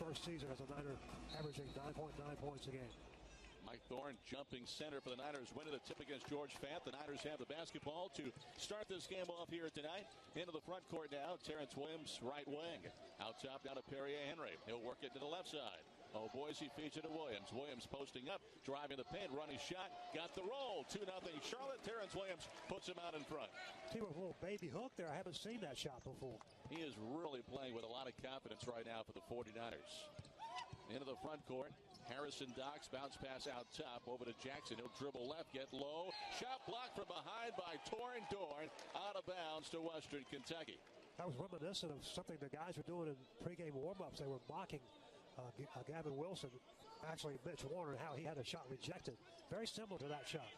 first season as a Niner, averaging 9.9 points a game. Mike Thorne jumping center for the Niners, winning the tip against George Fant. The Niners have the basketball to start this game off here tonight. Into the front court now, Terrence Williams, right wing. Out top down to Perrier Henry. He'll work it to the left side. Oh, Boise feeds it to Williams. Williams posting up, driving the paint, running shot, got the roll. 2-0 Charlotte. Terrence Williams puts him out in front. Team with a little baby hook there. I haven't seen that shot before. He is really playing with a lot of confidence right now for the 49ers. Into the front court. Harrison Docks, bounce pass out top over to Jackson. He'll dribble left, get low. Shot blocked from behind by Torin Dorn. Out of bounds to Western Kentucky. That was reminiscent of something the guys were doing in pregame warm-ups. They were mocking Gavin Wilson, actually Mitch Warner, and how he had a shot rejected. Very similar to that shot.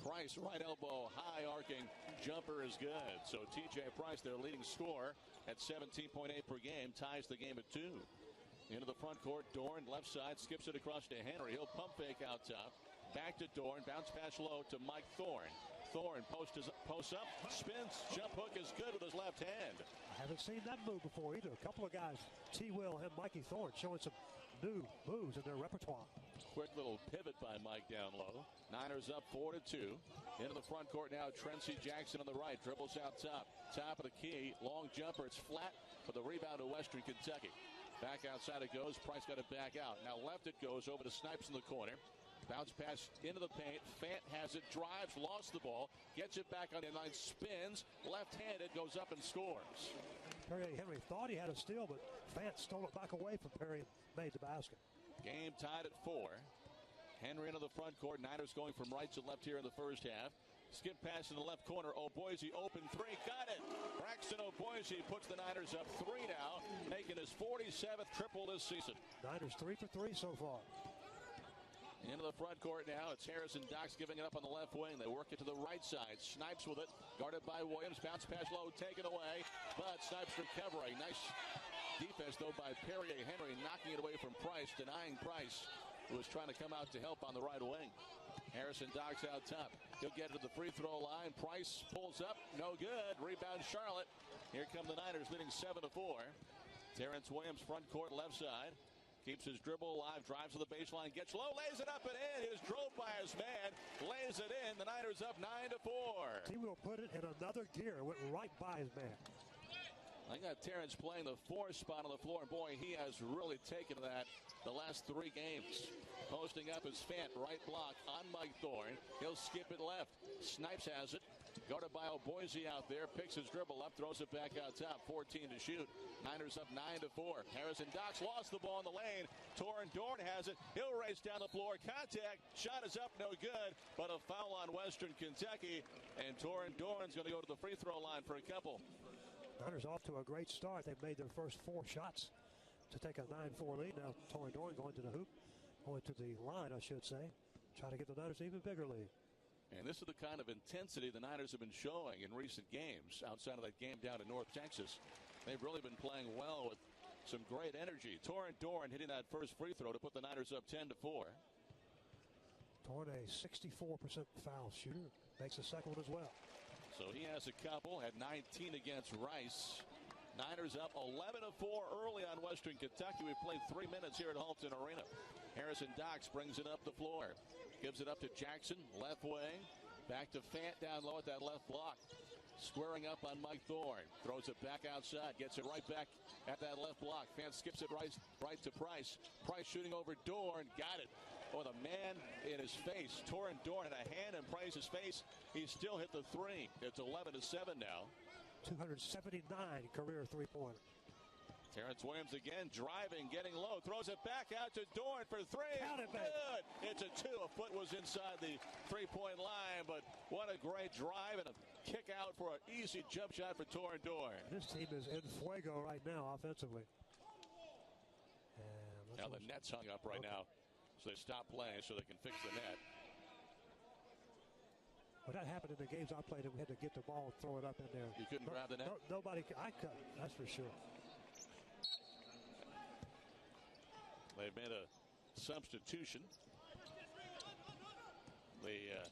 Price, right elbow, high arcing jumper is good. So TJ Price, their leading scorer at 17.8 per game, ties the game at 2. Into the front court, Dorn, left side, skips it across to Henry. He'll pump fake out top. Back to Dorn, bounce pass low to Mike Thorne. Thorne posts up, spins, jump hook is good with his left hand. I haven't seen that move before either. A couple of guys, T. Will and Mikey Thorne, showing some new moves in their repertoire. Quick little pivot by Mike down low. Niners up 4-2. Into the front court now, Trency Jackson on the right, dribbles out top. Top of the key, long jumper, it's flat for the rebound to Western Kentucky. Back outside it goes. Price got it back out. Now left it goes over to Snipes in the corner. Bounce pass into the paint. Fant has it, drives, lost the ball, gets it back on the line, spins, left-handed, goes up and scores. Perrier Henry thought he had a steal, but Fant stole it back away from Perry and made the basket. Game tied at 4. Henry into the front court. Niners going from right to left here in the first half. Skip pass in the left corner. O'Boise open three. Got it. Braxton O'Boise puts the Niners up 3 now, making his 47th triple this season. Niners 3 for 3 so far. Into the front court now. It's Harrison Docks giving it up on the left wing. They work it to the right side. Snipes with it. Guarded by Williams. Bounce pass low. Taken away. But Snipes recovering. Nice defense, though, by Perrier Henry, knocking it away from Price, denying Price, who was trying to come out to help on the right wing. Harrison Docks out top. He'll get to the free throw line. Price pulls up. No good. Rebound Charlotte. Here come the Niners leading 7-4. Terrence Williams front court left side. Keeps his dribble alive. Drives to the baseline. Gets low. Lays it up and in. He's drove by his man. Lays it in. The Niners up 9-4. He will put it in another gear. Went right by his man. I got Terrence playing the 4 spot on the floor, and boy, he has really taken to that the last 3 games. Posting up is Fant, right block on Mike Thorne. He'll skip it left. Snipes has it. Guarded by O'Boise out there. Picks his dribble up, throws it back out top. 14 to shoot. Niners up 9-4. Harrison Docks lost the ball in the lane. Torin Dorn has it. He'll race down the floor. Contact. Shot is up, no good. But a foul on Western Kentucky. And Torin Dorn's going to go to the free throw line for a couple. Niners off to a great start. They've made their first 4 shots to take a 9-4 lead. Now Torin Dorn going to the hoop, going to the line, I should say. Try to get the Niners an even bigger lead. And this is the kind of intensity the Niners have been showing in recent games outside of that game down in North Texas. They've really been playing well with some great energy. Torin Dorn hitting that first free throw to put the Niners up 10-4. Dorn, a 64% foul shooter, makes the second one as well. So he has a couple, had 19 against Rice. Niners up 11-4 early on Western Kentucky. We've played 3 minutes here at Halton Arena. Harrison Docks brings it up the floor. Gives it up to Jackson, left wing. Back to Fant down low at that left block. Squaring up on Mike Thorne. Throws it back outside. Gets it right back at that left block. Fant skips it right to Price. Price shooting over Dorn. Got it. Oh, the man in his face. Torin Dorn had a hand in Price's face. He still hit the 3. It's 11-7 now. 279 career three-pointer. Terrence Williams again driving, getting low, throws it back out to Dorn for 3. Count it, good. It's a 2. A foot was inside the 3-point line, but what a great drive and a kick out for an easy jump shot for Torin Dorn. This team is in fuego right now offensively. And now the net's hung up right now, so they stop playing so they can fix the net. Well, that happened in the games I played, and we had to get the ball and throw it up in there. You couldn't grab the net? Nobody. I couldn't, that's for sure. They've made a substitution. The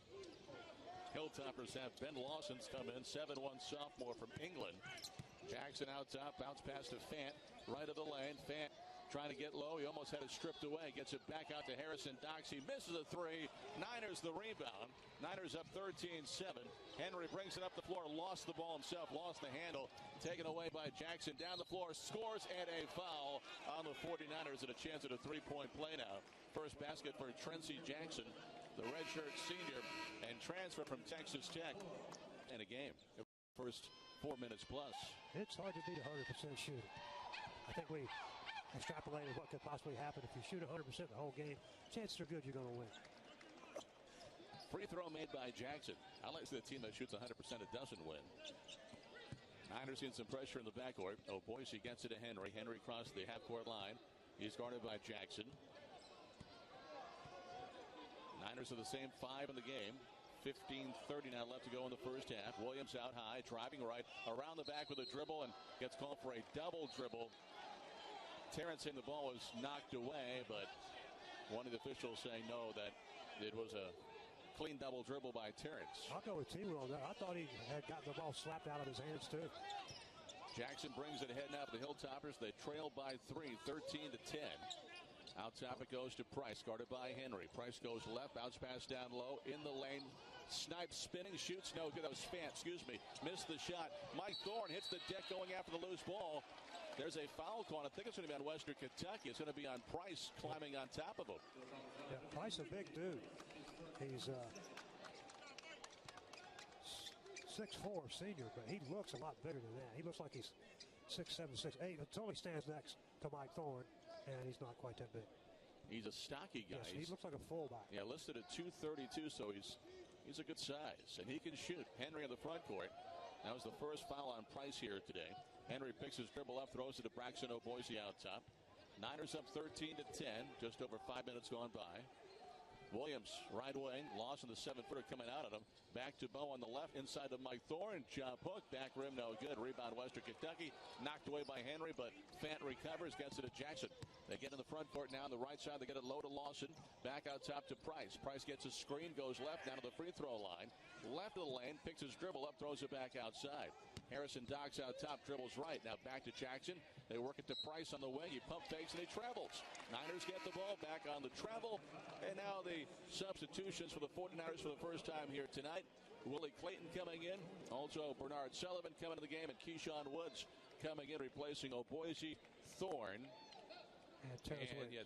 Hilltoppers have Ben Lawson's come in, 7'1" sophomore from England. Jackson out top, bounce pass to Fant, right of the lane. Fant trying to get low. He almost had it stripped away. Gets it back out to Harrison Dox. He misses a three. Niners the rebound. Niners up 13-7. Henry brings it up the floor. Lost the ball himself. Lost the handle. Taken away by Jackson. Down the floor. Scores and a foul on the 49ers and a chance at a three-point play now. First basket for Trency Jackson, the redshirt senior and transfer from Texas Tech. And a game. First 4 minutes plus. It's hard to beat 100% shooting. I think we extrapolated what could possibly happen if you shoot 100% the whole game. Chances are good you're going to win. Free throw made by Jackson. I like to see the team that shoots 100% it doesn't win. Niners getting some pressure in the backcourt. Oh, Boise gets it to Henry. Henry crossed the half-court line. He's guarded by Jackson. Niners are the same 5 in the game. 15:30 now left to go in the first half. Williams out high, driving right, around the back with a dribble, and gets called for a double dribble. Terrence saying the ball was knocked away, but one of the officials saying no, that it was a clean double dribble by Terrence. I'll go with T-Will on that. I thought he had gotten the ball slapped out of his hands, too. Jackson brings it ahead now to the Hilltoppers. They trail by 3, 13-10. Out top it goes to Price, guarded by Henry. Price goes left, bounce pass down low, in the lane. Snipes spinning, shoots, no good. That was Fant, missed the shot. Mike Thorne hits the deck going after the loose ball. There's a foul call. I think it's going to be on Western Kentucky. It's going to be on Price climbing on top of him. Yeah, Price a big dude. He's 6'4", senior, but he looks a lot bigger than that. He looks like he's 6'7", 6'8". It only stands next to Mike Thorne, and he's not quite that big. He's a stocky guy. Yes, he looks like a fullback. Yeah, listed at 232, so he's a good size, and he can shoot. Henry in the front court. That was the first foul on Price here today. Henry picks his dribble up, throws it to Braxton Boise out top. Niners up 13-10, just over 5 minutes gone by. Williams, right wing, lost in the 7-footer coming out at him. Back to Bo on the left, inside to Mike Thorne. Jump hook, back rim, no good. Rebound Western Kentucky, knocked away by Henry, but Fant recovers, gets it to Jackson. They get in the front court now on the right side. They get it low to Lawson. Back out top to Price. Price gets a screen, goes left down to the free throw line. Left of the lane, picks his dribble up, throws it back outside. Harrison Dox out top, dribbles right. Now back to Jackson. They work it to Price on the wing. He pump fakes and he travels. Niners get the ball back on the travel. And now the substitutions for the 49ers for the first time here tonight. Willie Clayton coming in. Also Bernard Sullivan coming to the game. And Keyshawn Woods coming in, replacing Boise, Thorne. And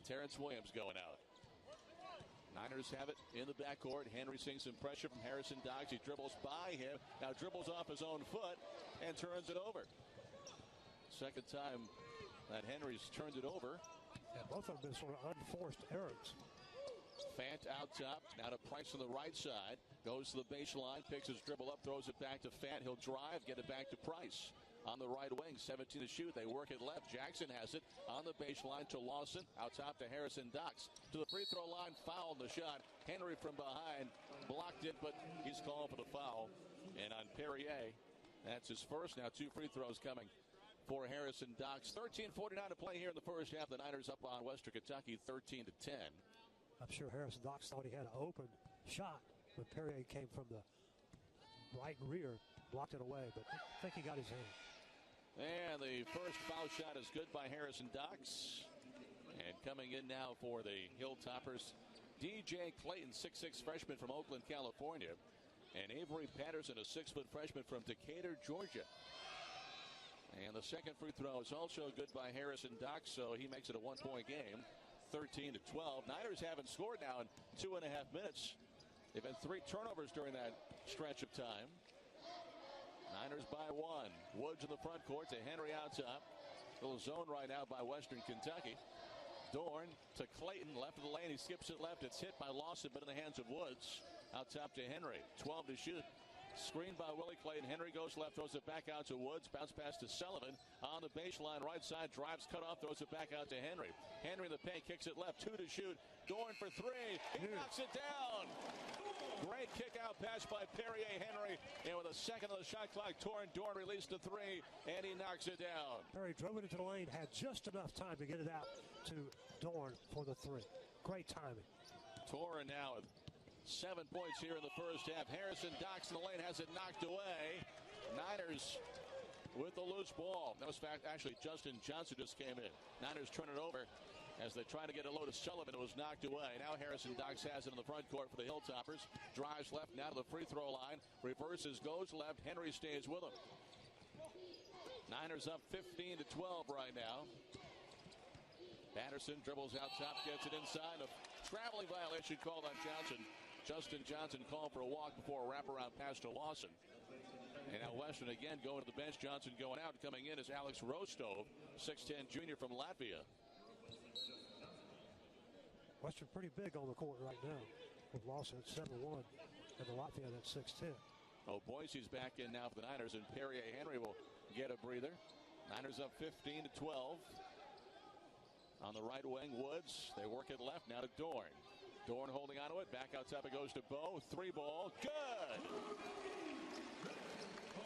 Terrence Williams going out. Niners have it in the backcourt. Henry seeing some pressure from Harrison Dox. He dribbles by him. Now dribbles off his own foot and turns it over. Second time that Henry's turned it over. Yeah, both of them been sort of unforced errors. Fant out top. Now to Price on the right side. Goes to the baseline. Picks his dribble up. Throws it back to Fant. He'll drive. Get it back to Price. On the right wing, 17 to shoot. They work it left. Jackson has it on the baseline to Lawson. Out top to Harrison Dox. To the free throw line, fouled the shot. Henry from behind blocked it, but he's called for the foul. And on Perrier, that's his first. Now 2 free throws coming for Harrison Dox. 13:49 to play here in the first half. The Niners up on Western Kentucky, 13-10. I'm sure Harrison Dox thought he had an open shot, but Perrier came from the right rear, blocked it away, but I think he got his hand. And the first foul shot is good by Harrison Dox. And coming in now for the Hilltoppers, DJ Clayton, 6'6" freshman from Oakland, California. And Avery Patterson, a 6-foot freshman from Decatur, Georgia. And the second free throw is also good by Harrison Dox, so he makes it a 1-point game, 13-12. Niners haven't scored now in 2.5 minutes. They've had 3 turnovers during that stretch of time. Niners by 1. Woods in the front court to Henry out top. Little zone right now by Western Kentucky. Dorn to Clayton, left of the lane. He skips it left. It's hit by Lawson, but in the hands of Woods. Out top to Henry. 12 to shoot. Screened by Willie Clayton. Henry goes left, throws it back out to Woods. Bounce pass to Sullivan. On the baseline, right side, drives, cut off, throws it back out to Henry. Henry in the paint, kicks it left. 2 to shoot. Dorn for 3. He knocks it down. Great kick out pass by Perrier Henry. And with a second on the shot clock, Dorn released the 3, and he knocks it down. Perry drove it into the lane, had just enough time to get it out to Dorn for the 3. Great timing. Torren now with 7 points here in the first half. Harrison Dox in the lane has it knocked away. Niners with the loose ball. That was actually Justin Johnson just came in. Niners turn it over as they try to get a load of Sullivan. It was knocked away. Now Harrison Docks has it in the front court for the Hilltoppers. Drives left now to the free throw line. Reverses, goes left. Henry stays with him. Niners up 15-12 right now. Patterson dribbles out top, gets it inside. A traveling violation called on Johnson. Justin Johnson called for a walk before a wraparound pass to Lawson. And now Western again going to the bench. Johnson going out. Coming in is Alex Rostov, 6'10 junior from Latvia. Western pretty big on the court right now, with Lawson at 7'1 and the Latvian at 6'10. Oh, Boise's back in now for the Niners, and Perrier Henry will get a breather. Niners up 15-12. On the right wing, Woods. They work it left now to Dorn. Dorn holding onto it. Back out top it goes to Bowe. 3-ball. Good.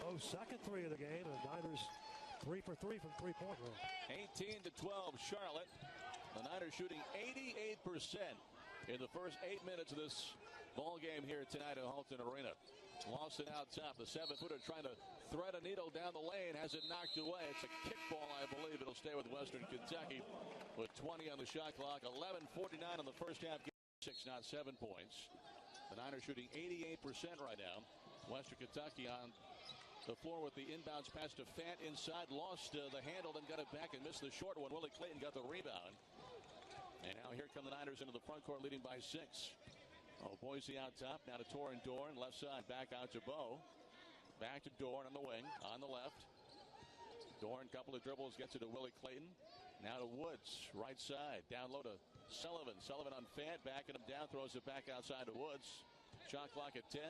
Oh, second three of the game, and Niners 3 for 3 from three-point range. 18-12 Charlotte. The Niners shooting 88% in the first 8 minutes of this ball game here tonight at Halton Arena. Lawson out top. The 7-footer trying to thread a needle down the lane. Has it knocked away. It's a kickball, I believe. It'll stay with Western Kentucky with 20 on the shot clock. 11:49 in the first half. 6, not 7 points. The Niners shooting 88% right now. Western Kentucky on the floor with the inbounds pass to Fant inside. Lost the handle, then got it back and missed the short one. Willie Clayton got the rebound. And now here come the Niners into the front court leading by 6. Oh, Boise out top. Now to Torin Dorn. Left side. Back out to Bowe. Back to Dorn on the wing. On the left. Dorn, couple of dribbles. Gets it to Willie Clayton. Now to Woods. Right side. Down low to Sullivan. Sullivan on Fant. Backing him down. Throws it back outside to Woods. Shot clock at 10.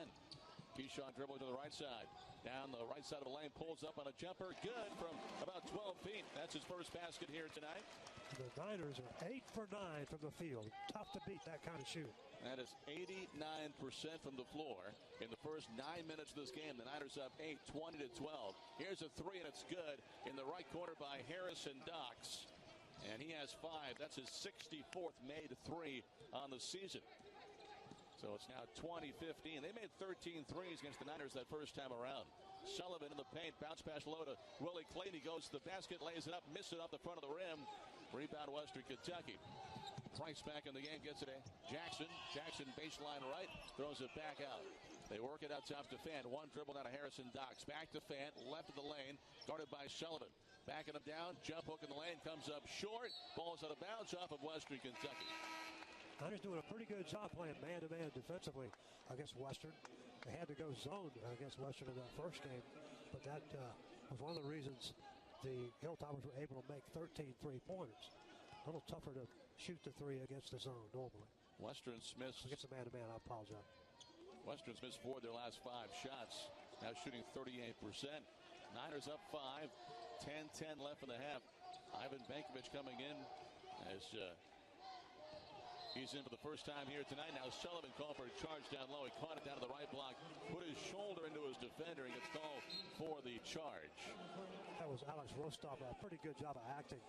Keyshawn dribbling to the right side. Down the right side of the lane. Pulls up on a jumper. Good from about 12 feet. That's his first basket here tonight. The Niners are 8 for 9 from the field. Tough to beat that kind of shoot. That is 89% from the floor in the first 9 minutes of this game. The Niners up 8, 20-12. Here's a 3, and it's good in the right corner by Harrison Docks. And he has 5. That's his 64th made 3 on the season. So it's now 20-15. They made 13 threes against the Niners that first time around. Sullivan in the paint. Bounce pass low to Willie Clayton. He goes to the basket, lays it up, missed it off the front of the rim. Rebound Western Kentucky. Price back in the game, gets it to Jackson. Jackson baseline right, throws it back out. They work it out top to Fant. One dribble down to Harrison Docks. Back to Fant, left of the lane, guarded by Sullivan. Backing him down, jump hook in the lane, comes up short. Ball's out of bounds off of Western Kentucky. Niners doing a pretty good job playing man-to-man defensively against Western. They had to go zone against Western in that first game, but that was one of the reasons the Hilltoppers were able to make 13 3-pointers. A little tougher to shoot the 3 against the zone normally. Western Smith against the man-to-man, I apologize. Western Smith's 4 of their last 5 shots. Now shooting 38%. Niners up 5. 10-10 left in the half. Ivan Bankovic coming in as he's in for the first time here tonight. Now Sullivan called for a charge down low. He caught it down to the right block, put his shoulder into his defender, and gets called for the charge. That was Alex Rostov. A pretty good job of acting.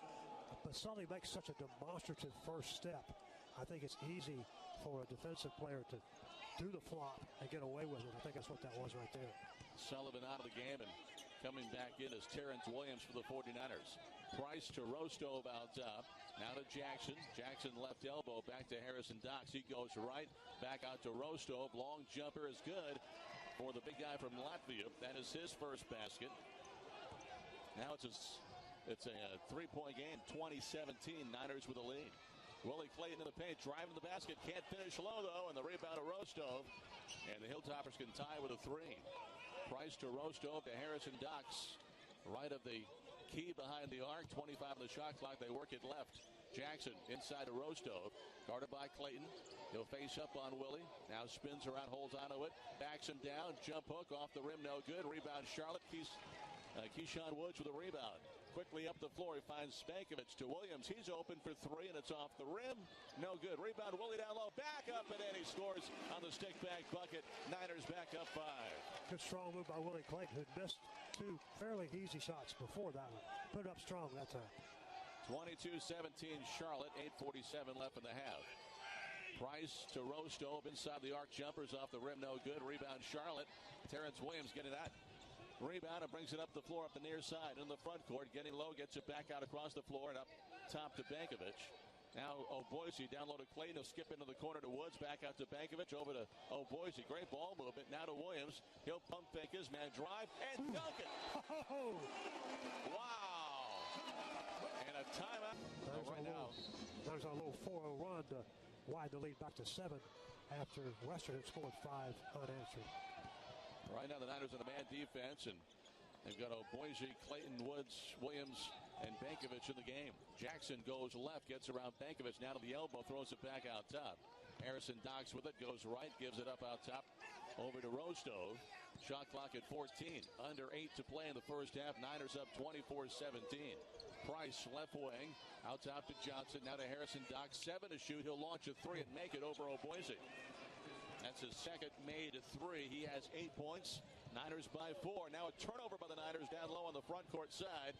But Sully makes such a demonstrative first step. I think it's easy for a defensive player to do the flop and get away with it. I think that's what that was right there. Sullivan out of the game, and coming back in is Terrence Williams for the 49ers. Price to Rostov out top. Now to Jackson. Jackson left elbow. Back to Harrison Docks. He goes right. Back out to Rostov. Long jumper is good for the big guy from Latvia. That is his first basket. Now it's a 3-point game. 20-17. Niners with a lead. Willie Clayton in the paint. Driving the basket. Can't finish low, though. And the rebound to Rostov. And the Hilltoppers can tie with a 3. Price to Rostov to Harrison Docks. Right of the key behind the arc. 25 on the shot clock. They work it left. Jackson inside to Rostov. Guarded by Clayton. He'll face up on Willie. Now spins around, holds onto it. Backs him down. Jump hook off the rim. No good. Rebound Charlotte. Keyshawn Woods with a rebound. Quickly up the floor, he finds Spankovic to Williams. He's open for 3, and it's off the rim. No good. Rebound, Willie down low. Back up, and then he scores on the stick-back bucket. Niners back up 5. Good strong move by Willie Clayton, who missed 2 fairly easy shots before that one. Put it up strong that time. 22-17 Charlotte. 8:47 left in the half. Price to Rostov inside the arc. Jumpers off the rim. No good. Rebound Charlotte. Terrence Williams getting that. Rebound and brings it up the floor up the near side in the front court. Getting low, gets it back out across the floor and up top to Bankovic. Now Boise down low to Clayton. He'll skip into the corner to Woods. Back out to Bankovic. Over to Boise. Great ball movement. Now to Williams. He'll pump fake his man. Drive and dunk it. Wow. And a timeout. There's a little 4-0 run to widen the lead back to 7 after Western had scored 5 unanswered. Right now the Niners in a man defense, and they've got Boise, Clayton, Woods, Williams, and Bankovic in the game. Jackson goes left, gets around Bankovic, now to the elbow, throws it back out top. Harrison docks with it, goes right, gives it up out top, over to Rostov. Shot clock at 14. Under 8 to play in the first half. Niners up 24-17. Price left wing, out top to Johnson, now to Harrison Dock. 7 to shoot, he'll launch a 3 and make it over Boise. That's his second made 3. He has 8 points. Niners by 4. Now a turnover by the Niners down low on the front court side.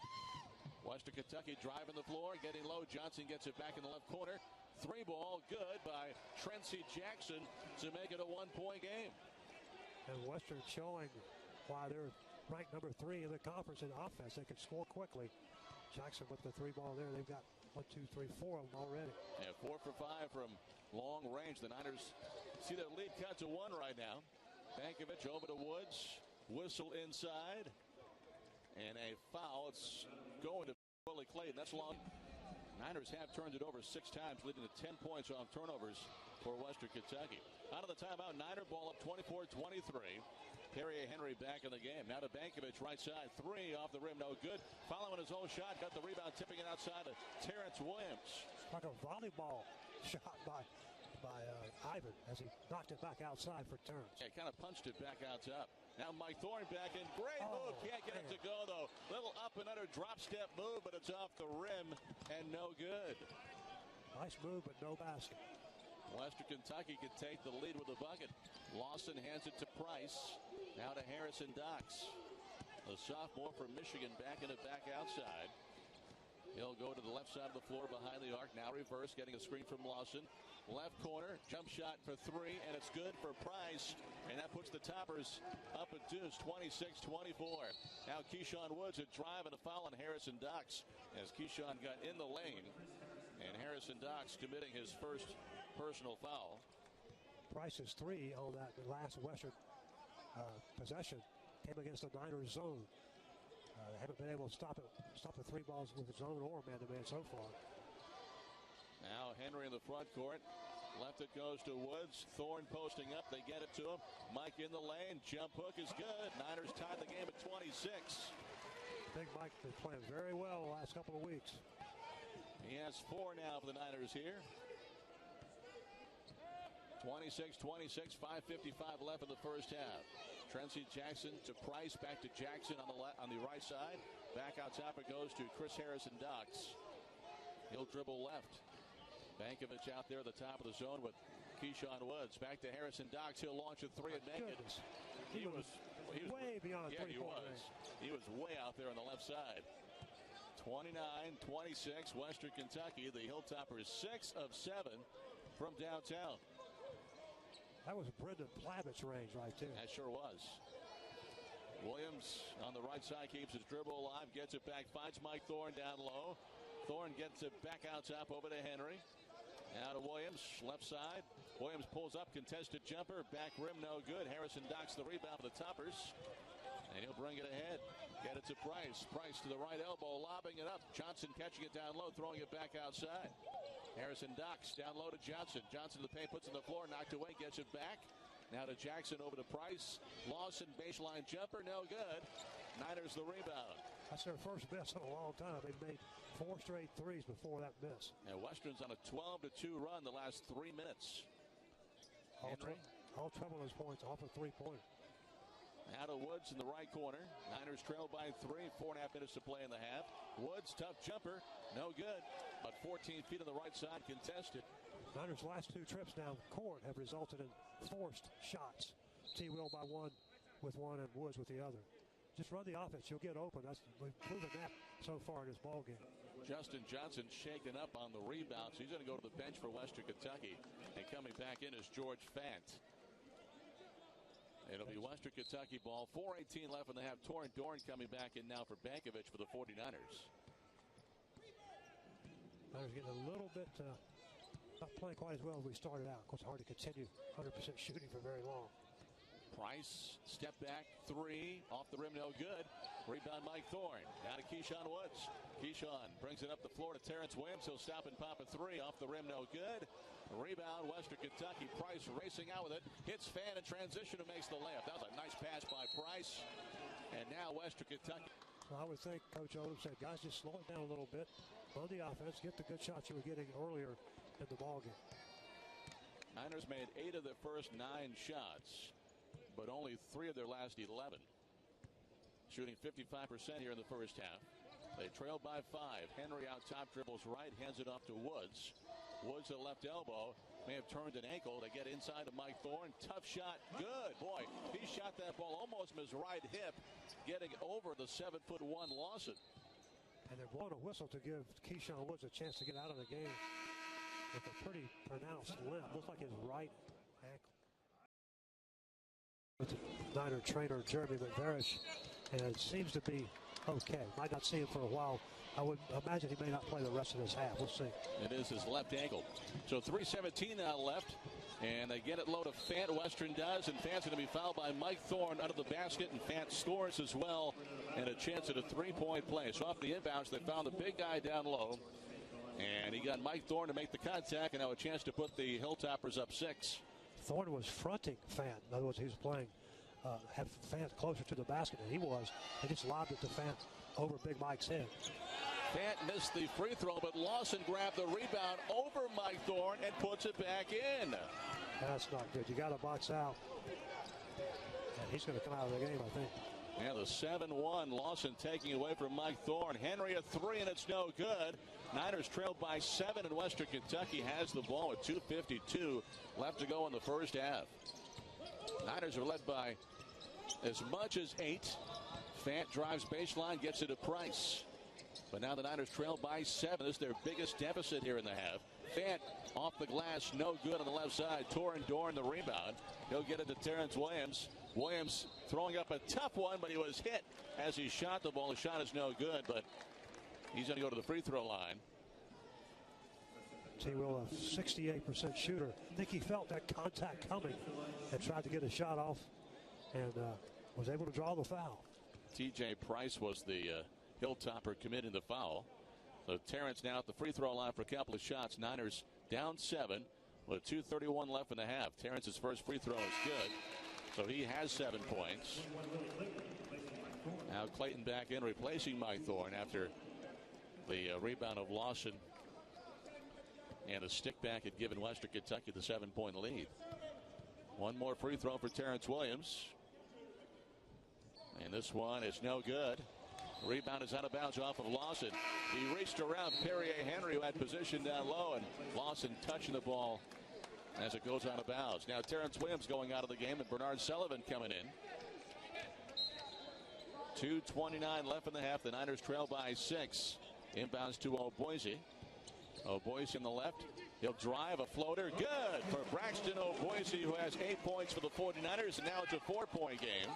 Western Kentucky driving the floor, getting low. Johnson gets it back in the left corner. 3 ball, good by Trency Jackson to make it a 1-point game. And Western showing why they're ranked number 3 in the conference in offense. They can score quickly. Jackson with the 3 ball there. They've got 1, 2, 3, 4 of them already. Yeah, 4 for 5 from long range. The Niners see their lead cut to 1 right now. Bankovic over to Woods. Whistle inside. And a foul. It's going to Willie Clayton. That's long. Niners have turned it over 6 times, leading to 10 points on turnovers for Western Kentucky. Out of the timeout, Niner ball up 24-23. Perrier Henry back in the game. Now to Bankovic, right side. 3 off the rim, no good. Following his own shot, got the rebound, tipping it outside to Terrence Williams. Like a volleyball shot by Ivan as he knocked it back outside for turns. Yeah, kind of punched it back out top. Now Mike Thorne back in. Great move. Can't get it to go, though. Little up and under drop step move, but it's off the rim and no good. Nice move, but no basket. Western Kentucky can take the lead with a bucket. Lawson hands it to Price. Now to Harrison Docks. The sophomore from Michigan backing it back outside. He'll go to the left side of the floor behind the arc. Now reverse, getting a screen from Lawson. Left corner, jump shot for 3, and it's good for Price. And that puts the Toppers up at deuce, 26-24. Now Keyshawn Woods a drive and a foul on Harrison Docks as Keyshawn got in the lane. And Harrison Docks committing his first personal foul. Price's 3 on that last Western possession came against the Niners zone. They haven't been able to stop the 3 balls with the zone or man-to-man so far. Now Henry in the front court. Left it goes to Woods. Thorne posting up. They get it to him. Mike in the lane. Jump hook is good. Niners tied the game at 26. Big Mike been playing very well the last couple of weeks. He has 4 now for the Niners here. 26-26, 5:55 left in the first half. Trency Jackson to Price, back to Jackson on the right side. Back out top it goes to Chris Harrison Docks. He'll dribble left. Bankovic out there at the top of the zone with Keyshawn Woods. Back to Harrison Docks. He'll launch a 3 and make it. He was way beyond 3-point range. He was way out there on the left side. 29-26, Western Kentucky. The Hilltoppers 6 of 7 from downtown. That was Brendan Plavitt's range right there. That sure was. Williams on the right side keeps his dribble alive, gets it back, finds Mike Thorne down low. Thorne gets it back out top over to Henry. Now to Williams, left side. Williams pulls up, contested jumper, back rim no good. Harrison Docks the rebound for the Toppers. And he'll bring it ahead. Get it to Price. Price to the right elbow, lobbing it up. Johnson catching it down low, throwing it back outside. Harrison Docks down low to Johnson. Johnson to the paint, puts it on the floor, knocked away, gets it back. Now to Jackson over to Price. Lawson baseline jumper, no good. Niners the rebound. That's their first miss in a long time. They've made 4 straight threes before that miss. And Western's on a 12-2 run the last 3 minutes. All trouble his points off a 3-pointer. Now to Woods in the right corner. Niners trail by 3, 4.5 minutes to play in the half. Woods, tough jumper, no good. But 14 feet on the right side, contested. Niners' last 2 trips down court have resulted in forced shots. T-Will by 1 with 1 and Woods with the other. Just run the offense, you'll get open. We've proven that so far in this ball game. Justin Johnson shaken up on the rebound, so he's going to go to the bench for Western Kentucky. And coming back in is George Fant. It'll be Western Kentucky ball. 4:18 left in the half. Torrin Dorn coming back in now for Bankovich for the 49ers. Niners getting a little bit, not playing quite as well as we started out. Of course, hard to continue 100% shooting for very long. Price, step back, three, off the rim, no good. Rebound, Mike Thorne. Now to Keyshawn Woods. Keyshawn brings it up the floor to Terrence Williams. He'll stop and pop a three, off the rim, no good. Rebound, Western Kentucky. Price racing out with it. Hits Fant in transition and makes the layup. That was a nice pass by Price. And now Western Kentucky. Well, I would think Coach Odom said, guys, just slow it down a little bit on the offense. Get the good shots you were getting earlier in the ballgame. Niners made 8 of their first 9 shots, but only 3 of their last 11. Shooting 55% here in the first half. They trailed by 5. Henry out top, dribbles right, hands it off to Woods. Woods at left elbow. May have turned an ankle to get inside of Mike Thorne. Tough shot. Good. Boy, he shot that ball almost from his right hip, getting over the 7'1" Lawson. And they're blowing a whistle to give Keyshawn Woods a chance to get out of the game with a pretty pronounced limp. Looks like his right ankle. With the Niner trainer, Jeremy McVarish, and it seems to be okay. Might not see him for a while. I would imagine he may not play the rest of this half. We'll see. It is his left ankle. So 3:17 now left. And they get it low to Fant. Western does. And Fant's going to be fouled by Mike Thorne under the basket. And Fant scores as well. And a chance at a three-point play. So off the inbounds, they found the big guy down low. And he got Mike Thorne to make the contact. And now a chance to put the Hilltoppers up 6. Thorne was fronting Fant. In other words, he was playing, had Fant closer to the basket than he was. He just lobbed it to Fant over Big Mike's head. Fant missed the free throw, but Lawson grabbed the rebound over Mike Thorne and puts it back in. That's not good. You got to box out. And he's going to come out of the game, I think. Yeah, the 7-1. Lawson taking away from Mike Thorne. Henry a three, and it's no good. Niners trailed by 7, and Western Kentucky has the ball with 2:52 left to go in the first half. Niners are led by as much as 8. Fant drives baseline, gets it to Price. But now the Niners trail by 7. This is their biggest deficit here in the half. Fant off the glass, no good on the left side. Torrin Dorn the rebound. He'll get it to Terrence Williams. Williams throwing up a tough one, but he was hit as he shot the ball. The shot is no good, but he's going to go to the free throw line. T. Will, a 68% shooter. I think he felt that contact coming and tried to get a shot off and was able to draw the foul. T.J. Price was the Hilltopper committing the foul. So Terrence now at the free throw line for a couple of shots. Niners down 7 with 2:31 left in the half. Terrence's first free throw is good. So he has 7 points. Now Clayton back in replacing Mike Thorne after the rebound of Lawson. And a stick back had given Western Kentucky the 7-point lead. One more free throw for Terrence Williams. And this one is no good. Rebound is out of bounds off of Lawson. He reached around Perrier Henry, who had position down low, and Lawson touching the ball as it goes out of bounds. Now Terrence Williams going out of the game, and Bernard Sullivan coming in. 2:29 left in the half. The Niners trail by 6. Inbounds to O'Boise. O'Boise on the left. He'll drive a floater. Good for Braxton O'Boise, who has 8 points for the 49ers, and now it's a 4-point game.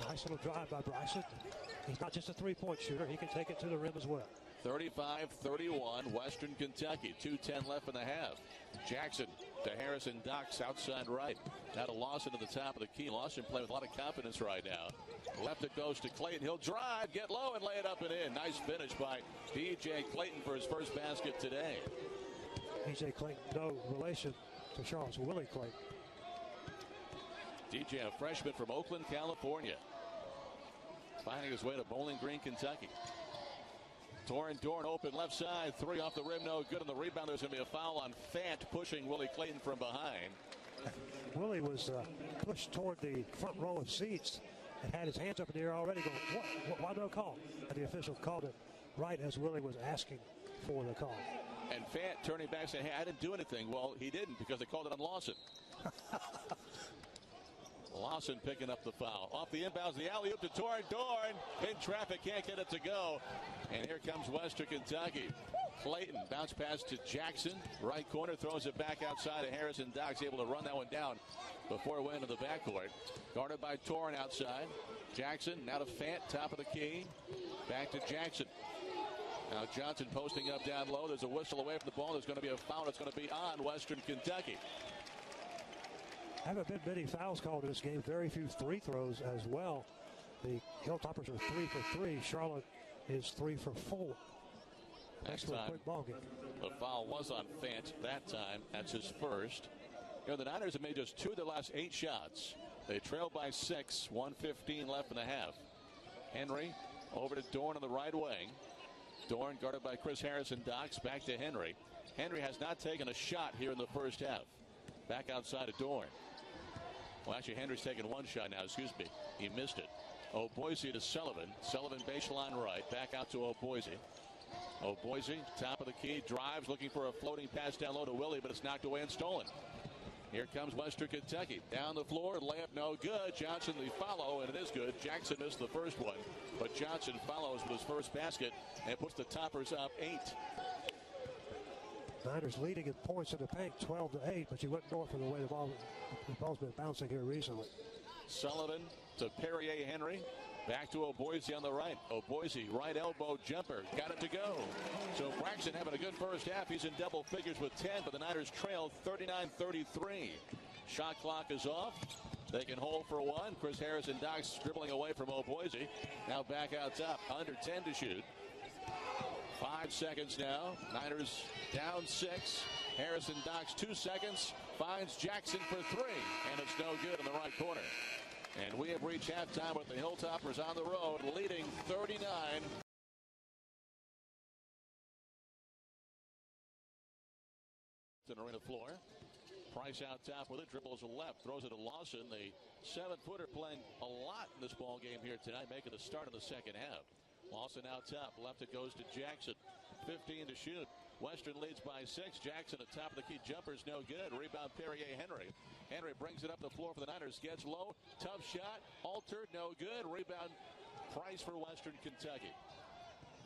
Nice little drive by Bryson. He's not just a three-point shooter. He can take it to the rim as well. 35-31, Western Kentucky. 2:10 left in the half. Jackson to Harrison Docks outside right. Now to Lawson at the top of the key. Lawson playing with a lot of confidence right now. Left it goes to Clayton. He'll drive, get low, and lay it up and in. Nice finish by P.J. Clayton for his first basket today. P.J. Clayton, no relation to Charlotte's Willie Clayton. DJ, a freshman from Oakland, California. Finding his way to Bowling Green, Kentucky. Torrin Dorn open left side. Three off the rim, no good. On the rebound, there's going to be a foul on Fant, pushing Willie Clayton from behind. Willie was pushed toward the front row of seats and had his hands up in the air already going, what, why no call? And the official called it right as Willie was asking for the call. And Fant turning back saying, hey, I didn't do anything. Well, he didn't, because they called it on Lawson. Lawson picking up the foul. Off the inbounds, the alley-oop to Torrin Dorn. In traffic, can't get it to go. And here comes Western Kentucky. Clayton, bounce pass to Jackson. Right corner, throws it back outside of Harrison Docks, able to run that one down before it went into the backcourt. Guarded by Torrin outside. Jackson, now to Fant, top of the key. Back to Jackson. Now Johnson posting up down low. There's a whistle away from the ball. There's going to be a foul. It's going to be on Western Kentucky. Haven't been many fouls called in this game. Very few free throws as well. The Hilltoppers are 3 for 3. Charlotte is 3 for 4. Next time, quick ball game. The foul was on Fant that time. That's his first. You know, the Niners have made just 2 of their last 8 shots. They trail by 6, 1:15 left in the half. Henry over to Dorn on the right wing. Dorn guarded by Chris Harrison Docks. Back to Henry. Henry has not taken a shot here in the first half. Back outside of Dorn. Well, actually, Henry's taken one shot now. Excuse me. He missed it. O'Boise to Sullivan. Sullivan baseline right. Back out to O'Boise. O'Boise, top of the key, drives, looking for a floating pass down low to Willie, but it's knocked away and stolen. Here comes Western Kentucky. Down the floor, layup no good. Johnson the follow, and it is good. Jackson missed the first one, but Johnson follows with his first basket and puts the Toppers up 8. Niners leading in points in the paint, 12-8, but you wouldn't know it from the way the ball's been bouncing here recently. Sullivan to Perrier Henry. Back to O'Boise on the right. O'Boise, right elbow jumper. Got it to go. So Braxton having a good first half. He's in double figures with 10, but the Niners trail 39-33. Shot clock is off. They can hold for one. Chris Harrison Docks dribbling away from O'Boise. Now back out top. Under 10 to shoot. 5 seconds now. Niners down 6. Harrison Docks 2 seconds. Finds Jackson for 3. And it's no good in the right corner. And we have reached halftime with the Hilltoppers on the road, leading 39. Arena floor. Price out top with it, dribbles left, throws it to Lawson. The 7-footer playing a lot in this ball game here tonight, making the start of the second half. Lawson out top, left it goes to Jackson. 15 to shoot. Western leads by 6. Jackson at top of the key jumper's no good. Rebound Perrier Henry. Henry brings it up the floor for the Niners. Gets low. Tough shot. Altered. No good. Rebound Price for Western Kentucky.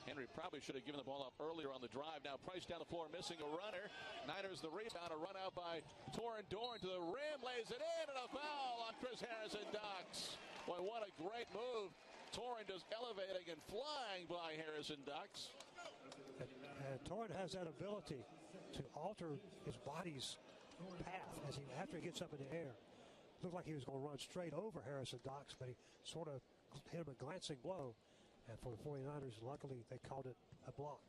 Henry probably should have given the ball up earlier on the drive. Now Price down the floor missing a runner. Niners the rebound. A run out by Torrin Dorn to the rim. Lays it in and a foul on Chris Harrison Docks. Boy, what a great move. Torrin just elevating and flying by Harrison Docks. And Torrin has that ability to alter his body's path after he gets up in the air. Looked like he was going to run straight over Harrison Docks, but he sort of hit him a glancing blow. And for the 49ers, luckily, they called it a block.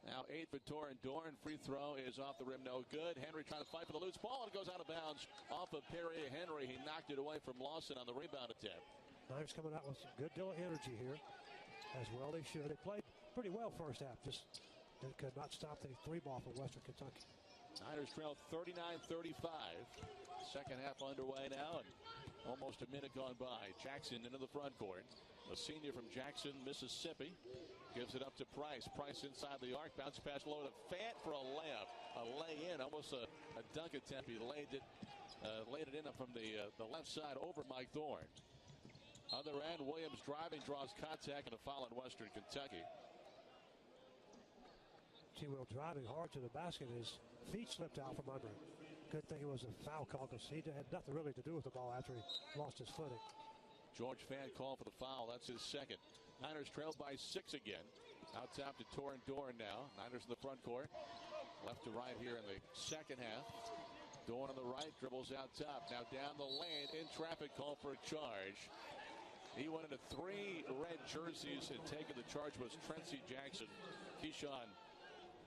Now 8 for Torrin Dorn. Free throw is off the rim, no good. Henry trying to fight for the loose ball, and it goes out of bounds off of Perrier Henry. He knocked it away from Lawson on the rebound attempt. Niners coming out with some good deal of energy here, as well they should. They played pretty well first half. Just they could not stop the 3-ball from Western Kentucky. Niners trail 39-35. Second half underway now, and almost a minute gone by. Jackson into the front court. The senior from Jackson, Mississippi, gives it up to Price. Price inside the arc. Bounce pass low to Fant for a layup. A lay-in, almost a dunk attempt. He laid it in from the left side over Mike Thorne. Other end, Williams driving, draws contact, and a foul in Western Kentucky. T-Will driving hard to the basket. His feet slipped out from under him. Good thing it was a foul call because he had nothing really to do with the ball after he lost his footing. George Fant called for the foul. That's his second. Niners trailed by 6 again. Out top to Torrin Dorn now. Niners in the front court. Left to right here in the second half. Dorn on the right, dribbles out top. Now down the lane, in traffic, call for a charge. He went into 3 red jerseys, and taking the charge was Trency Jackson. Keyshawn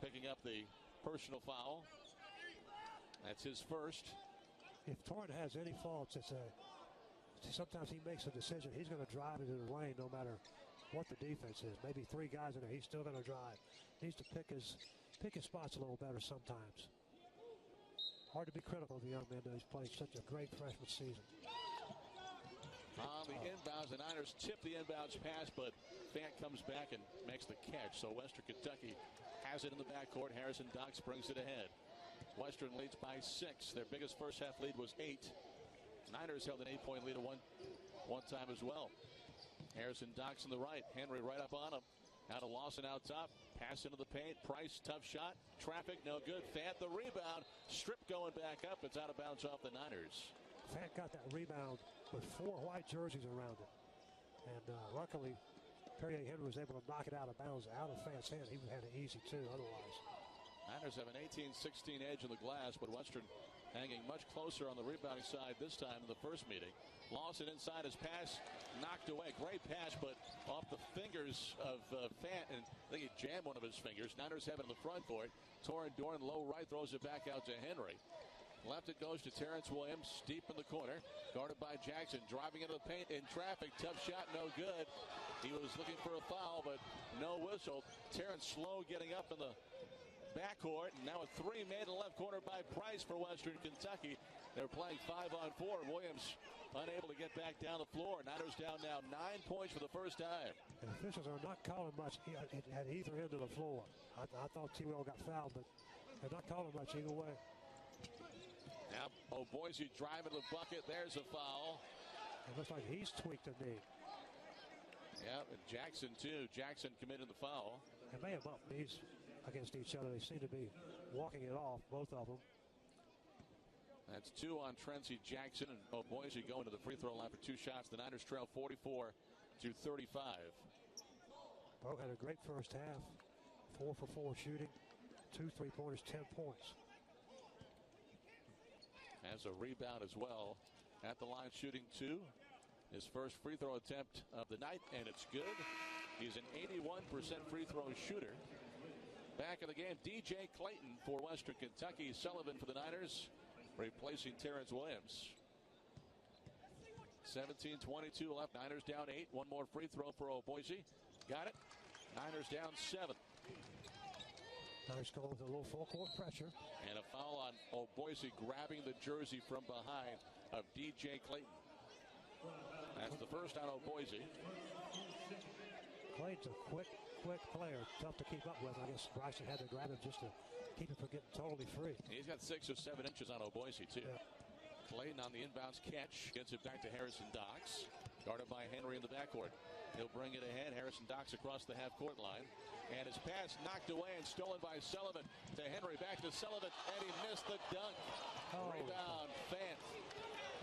picking up the personal foul. That's his first. If Torrin has any faults, sometimes he makes a decision. He's going to drive into the lane no matter what the defense is. Maybe 3 guys in there. He's still going to drive. Needs to pick his spots a little better sometimes. Hard to be critical of the young man, though. He's playing such a great freshman season. On the inbounds, the Niners tip the inbounds pass, but Fant comes back and makes the catch. So Western Kentucky has it in the backcourt. Harrison Docks brings it ahead. Western leads by 6. Their biggest first half lead was 8. Niners held an 8-point lead at one time as well. Harrison Docks on the right. Henry right up on him. Now to Lawson out top. Pass into the paint. Price, tough shot. Traffic, no good. Fant, the rebound. Strip going back up. It's out of bounds off the Niners. Fant got that rebound with 4 white jerseys around it. And luckily, Perrier Henry was able to knock it out of bounds out of Fant's hand. He would have had it easy, too, otherwise. Niners have an 18-16 edge in the glass, but Western hanging much closer on the rebounding side this time in the first meeting. Lawson inside his pass, knocked away. Great pass, but off the fingers of Fant, and I think he jammed one of his fingers. Niners have it in the front court. Torin Dorn low right, throws it back out to Henry. Left it goes to Terrence Williams, deep in the corner, guarded by Jackson, driving into the paint in traffic. Tough shot, no good. He was looking for a foul, but no whistle. Terrence slow getting up in the backcourt, and now a 3 made in the left corner by Price for Western Kentucky. They're playing 5-on-4. Williams unable to get back down the floor. Niners down now 9 points for the first time. And officials are not calling much at either end of the floor. I thought T-Will got fouled, but they're not calling much either way. Now, Boise driving the bucket. There's a foul. It looks like he's tweaked a knee. Yeah, and Jackson, too. Jackson committed the foul. They may have bumped knees against each other. They seem to be walking it off, both of them. That's 2 on Trency Jackson, and Boise going to the free throw line for 2 shots. The Niners trail 44-35. Bo had a great first half. 4 for 4 shooting. 2 3-pointers, 10 points. Has a rebound as well. At the line shooting 2. His first free throw attempt of the night, and it's good. He's an 81% free throw shooter. Back in the game, DJ Clayton for Western Kentucky. Sullivan for the Niners, replacing Terrence Williams. 17:22 left. Niners down 8. One more free throw for Boise. Got it. Niners down 7. Niners going with a little full court pressure. And a foul on Boise, grabbing the jersey from behind of DJ Clayton. That's the first on Boise. Clayton's a quick player. Tough to keep up with. I guess Bryson had to grab him just to keep him from getting totally free. He's got 6 or 7 inches on Boise, too. Yeah. Clayton on the inbounds catch. Gets it back to Harrison Docks. Guarded by Henry in the backcourt. He'll bring it ahead. Harrison Docks across the half-court line. And his pass knocked away and stolen by Sullivan to Henry. Back to Sullivan, and he missed the dunk. Oh. Rebound, Fant.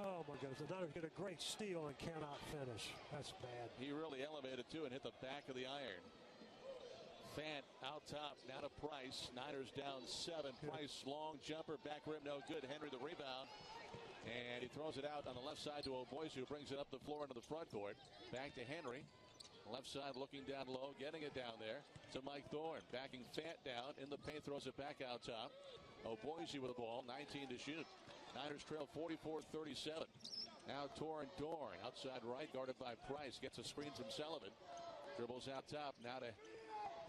Oh, my goodness. The Niners get a great steal and cannot finish. That's bad. He really elevated, too, and hit the back of the iron. Fant out top, now to Price. Niners down 7. Price, long jumper, back rim, no good. Henry the rebound. And he throws it out on the left side to Boise, who brings it up the floor into the front court. Back to Henry. Left side looking down low, getting it down there to Mike Thorne. Backing Fant down in the paint, throws it back out top. Boise with the ball, 19 to shoot. Niners trail 44-37. Now Torin Dorn, outside right, guarded by Price. Gets a screen from Sullivan. Dribbles out top, now to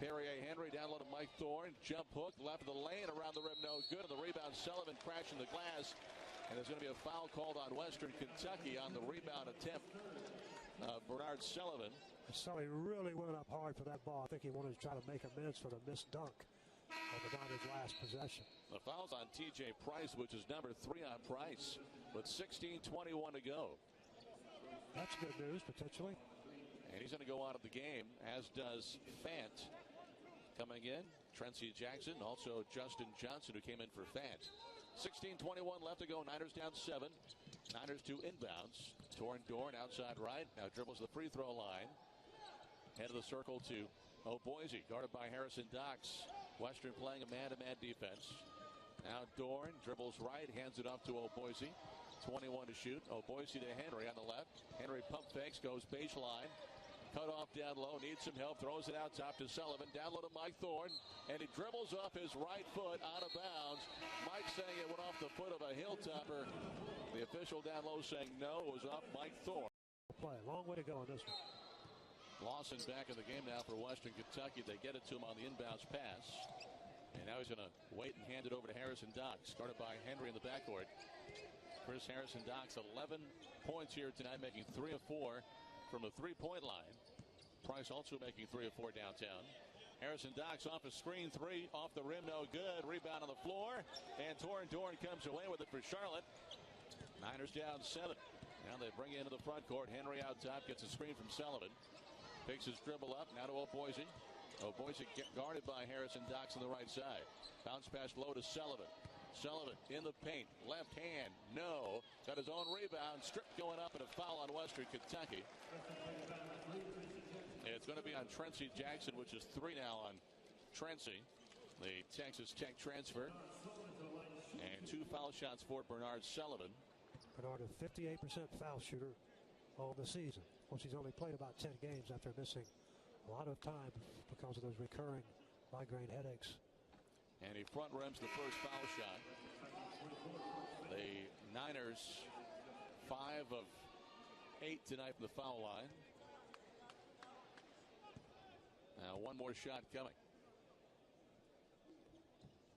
Perrier Henry, down low to Mike Thorne. Jump hook, left of the lane, around the rim, no good. And the rebound, Sullivan crashing the glass. And there's going to be a foul called on Western Kentucky on the rebound attempt. Bernard Sullivan. Sully really went up hard for that ball. I think he wanted to try to make amends for the missed dunk on the Niners' last possession. The foul's on T.J. Price, which is number 3 on Price, with 16:21 to go. That's good news, potentially. And he's going to go out of the game, as does Fant. Coming in, Trency Jackson, also Justin Johnson, who came in for Fant. 16:21 left to go. Niners down 7. Niners to inbounds. Torin Dorn outside right. Now dribbles the free throw line. Head of the circle to Boise, guarded by Harrison Docks. Western playing a man-to-man defense. Now Dorn dribbles right, hands it off to Boise. 21 to shoot. Boise to Henry on the left. Henry pump fakes, goes baseline. Cut off down low, needs some help, throws it out top to Sullivan. Down low to Mike Thorne, and he dribbles off his right foot out of bounds. Mike saying it went off the foot of a hilltopper. The official down low saying no, it was off Mike Thorne. Play, long way to go in this one. Lawson back in the game now for Western Kentucky. They get it to him on the inbounds pass. And now he's going to wait and hand it over to Harrison Docks, guarded by Henry in the backcourt. Chris Harrison Docks, 11 points here tonight, making 3 of 4 from the three-point line. Price also making 3 of 4 downtown. Harrison Docks off a screen 3, off the rim, no good. Rebound on the floor, and Torin Dorn comes away with it for Charlotte. Niners down 7. Now they bring it into the front court. Henry out top, gets a screen from Sullivan. Picks his dribble up, now to Boise. Boise guarded by Harrison Docks on the right side. Bounce pass low to Sullivan. Sullivan in the paint. Left hand. No. Got his own rebound. Stripped going up and a foul on Western Kentucky. It's going to be on Trency Jackson, which is 3 now on Trency, the Texas Tech transfer. And 2 foul shots for Bernard Sullivan. Bernard, a 58% foul shooter all the season. Of course, he's only played about 10 games after missing a lot of time because of those recurring migraine headaches. And he front rims the first foul shot. The Niners 5 of 8 tonight from the foul line. Now one more shot coming.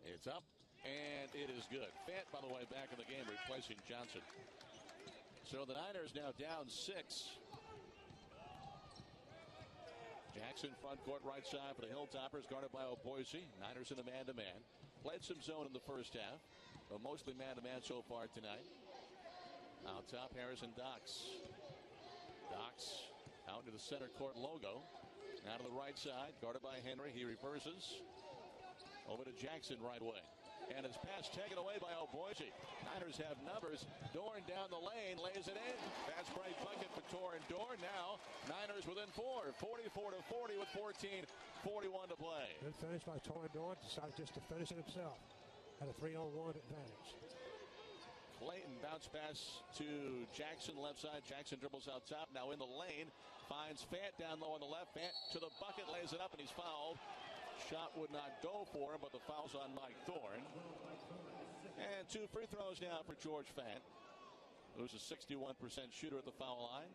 It's up, and it is good. Fant, by the way, back in the game, replacing Johnson. So the Niners now down 6. Jackson front court right side for the Hilltoppers, guarded by Boise. Niners in the man-to-man. Played some zone in the first half, but mostly man-to-man so far tonight. Out top, Harrison Docks. Docks out to the center court logo. Out to the right side, guarded by Henry. He reverses. Over to Jackson right way. And his pass taken away by Boise. Niners have numbers. Dorn down the lane, lays it in. Fast break bucket for Torin Dorn. Now, Niners within 4. 44-40 with 14:41 to play. Good finish by Torin Dorn. Decided just to finish it himself. Had a 3-on-1 advantage. Clayton bounce pass to Jackson left side. Jackson dribbles out top. Now in the lane. Finds Fant down low on the left. Fant to the bucket, lays it up, and he's fouled. Shot would not go for him, but the foul's on Mike Thorne. And 2 free throws now for George Fant, who's a 61% shooter at the foul line.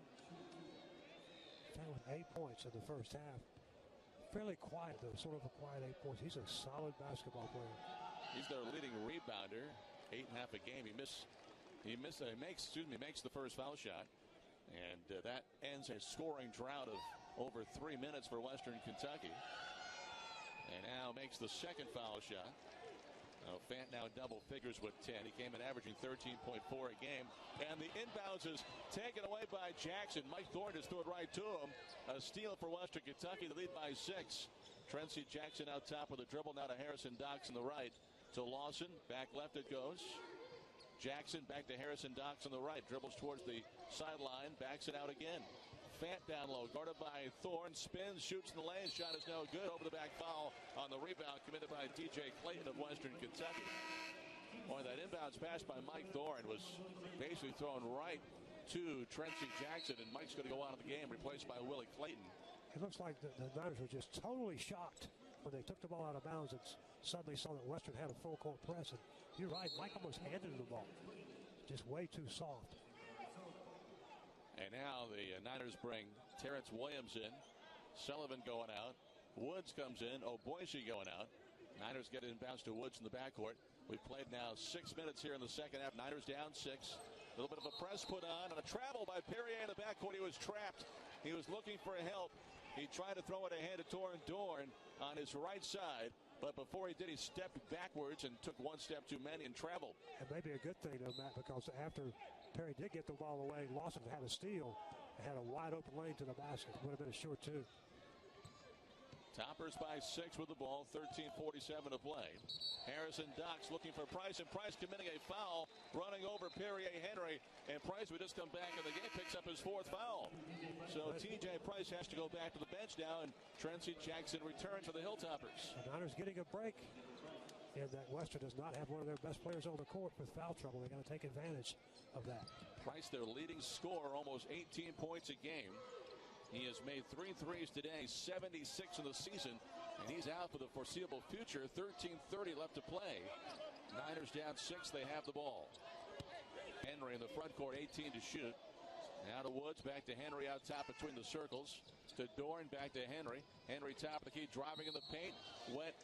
Fant with 8 points in the first half. Fairly quiet, though, sort of a quiet 8 points. He's a solid basketball player. He's their leading rebounder, 8.5 a game. He makes the first foul shot, and that ends a scoring drought of over 3 minutes for Western Kentucky. And now makes the second foul shot. Fant now double figures with 10. He came in averaging 13.4 a game. And the inbounds is taken away by Jackson. Mike Thorne just threw it right to him. A steal for Western Kentucky to lead by 6. Trency Jackson out top with a dribble. Now to Harrison Docks on the right. To Lawson. Back left it goes. Jackson back to Harrison Docks on the right. Dribbles towards the sideline. Backs it out again. Fant down low, guarded by Thorne, spins, shoots in the lane, shot is no good. Over the back foul on the rebound committed by DJ Clayton of Western Kentucky. Boy, that inbounds pass by Mike Thorne was basically thrown right to Trency Jackson, and Mike's going to go out of the game, replaced by Willie Clayton. It looks like the Niners were just totally shocked when they took the ball out of bounds and suddenly saw that Western had a full court press. And you're right, Mike almost handed him the ball. Just way too soft. And now the Niners bring Terrence Williams in. Sullivan going out. Woods comes in. Boise going out. Niners get inbounds to Woods in the backcourt. We've played now 6 minutes here in the second half. Niners down 6. A little bit of a press put on and a travel by Perrier in the backcourt. He was trapped. He was looking for help. He tried to throw it ahead to Torin Dorn on his right side. But before he did, he stepped backwards and took one step too many and traveled. And maybe a good thing, though, Matt, because after Perry did get the ball away, Lawson had a steal and had a wide open lane to the basket. Would have been a short 2. Toppers by 6 with the ball, 13:47 to play. Harrison Docks looking for Price, and Price committing a foul, running over Perrier Henry. And Price would just come back in the game, picks up his 4th foul. So TJ Price has to go back to the bench now, and Trency Jackson returns for the Hilltoppers. The Niners getting a break, and that Western does not have one of their best players on the court with foul trouble. They're going to take advantage of that. Price, their leading scorer, almost 18 points a game. He has made 3 threes today, 76 in the season, and he's out for the foreseeable future. 13:30 left to play. Niners down 6. They have the ball. Henry in the front court, 18 to shoot. Now to Woods, back to Henry out top between the circles. To Dorn, back to Henry. Henry top of the key, driving in the paint. Went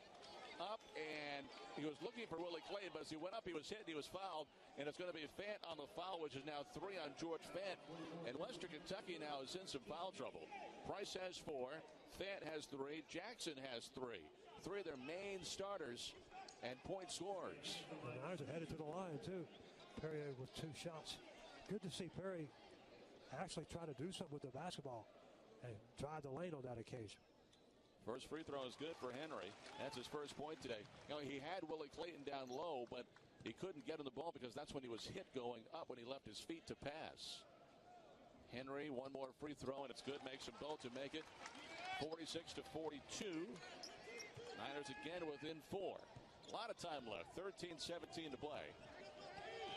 up, and he was looking for Willie Clayton, but as he went up, he was hit, he was fouled, and it's going to be Fant on the foul, which is now 3 on George Fant. And Western Kentucky now is in some foul trouble. Price has 4, Fant has 3, Jackson has 3. 3 of their main starters and point scorers. The Niners are headed to the line, too. Perry with 2 shots. Good to see Perry actually try to do something with the basketball and drive the lane on that occasion. First free throw is good for Henry. That's his first point today. You know, he had Willie Clayton down low, but he couldn't get him the ball because that's when he was hit going up when he left his feet to pass. Henry, one more free throw, and it's good. Makes them both to make it 46-42. Niners again within 4. A lot of time left. 13-17 to play.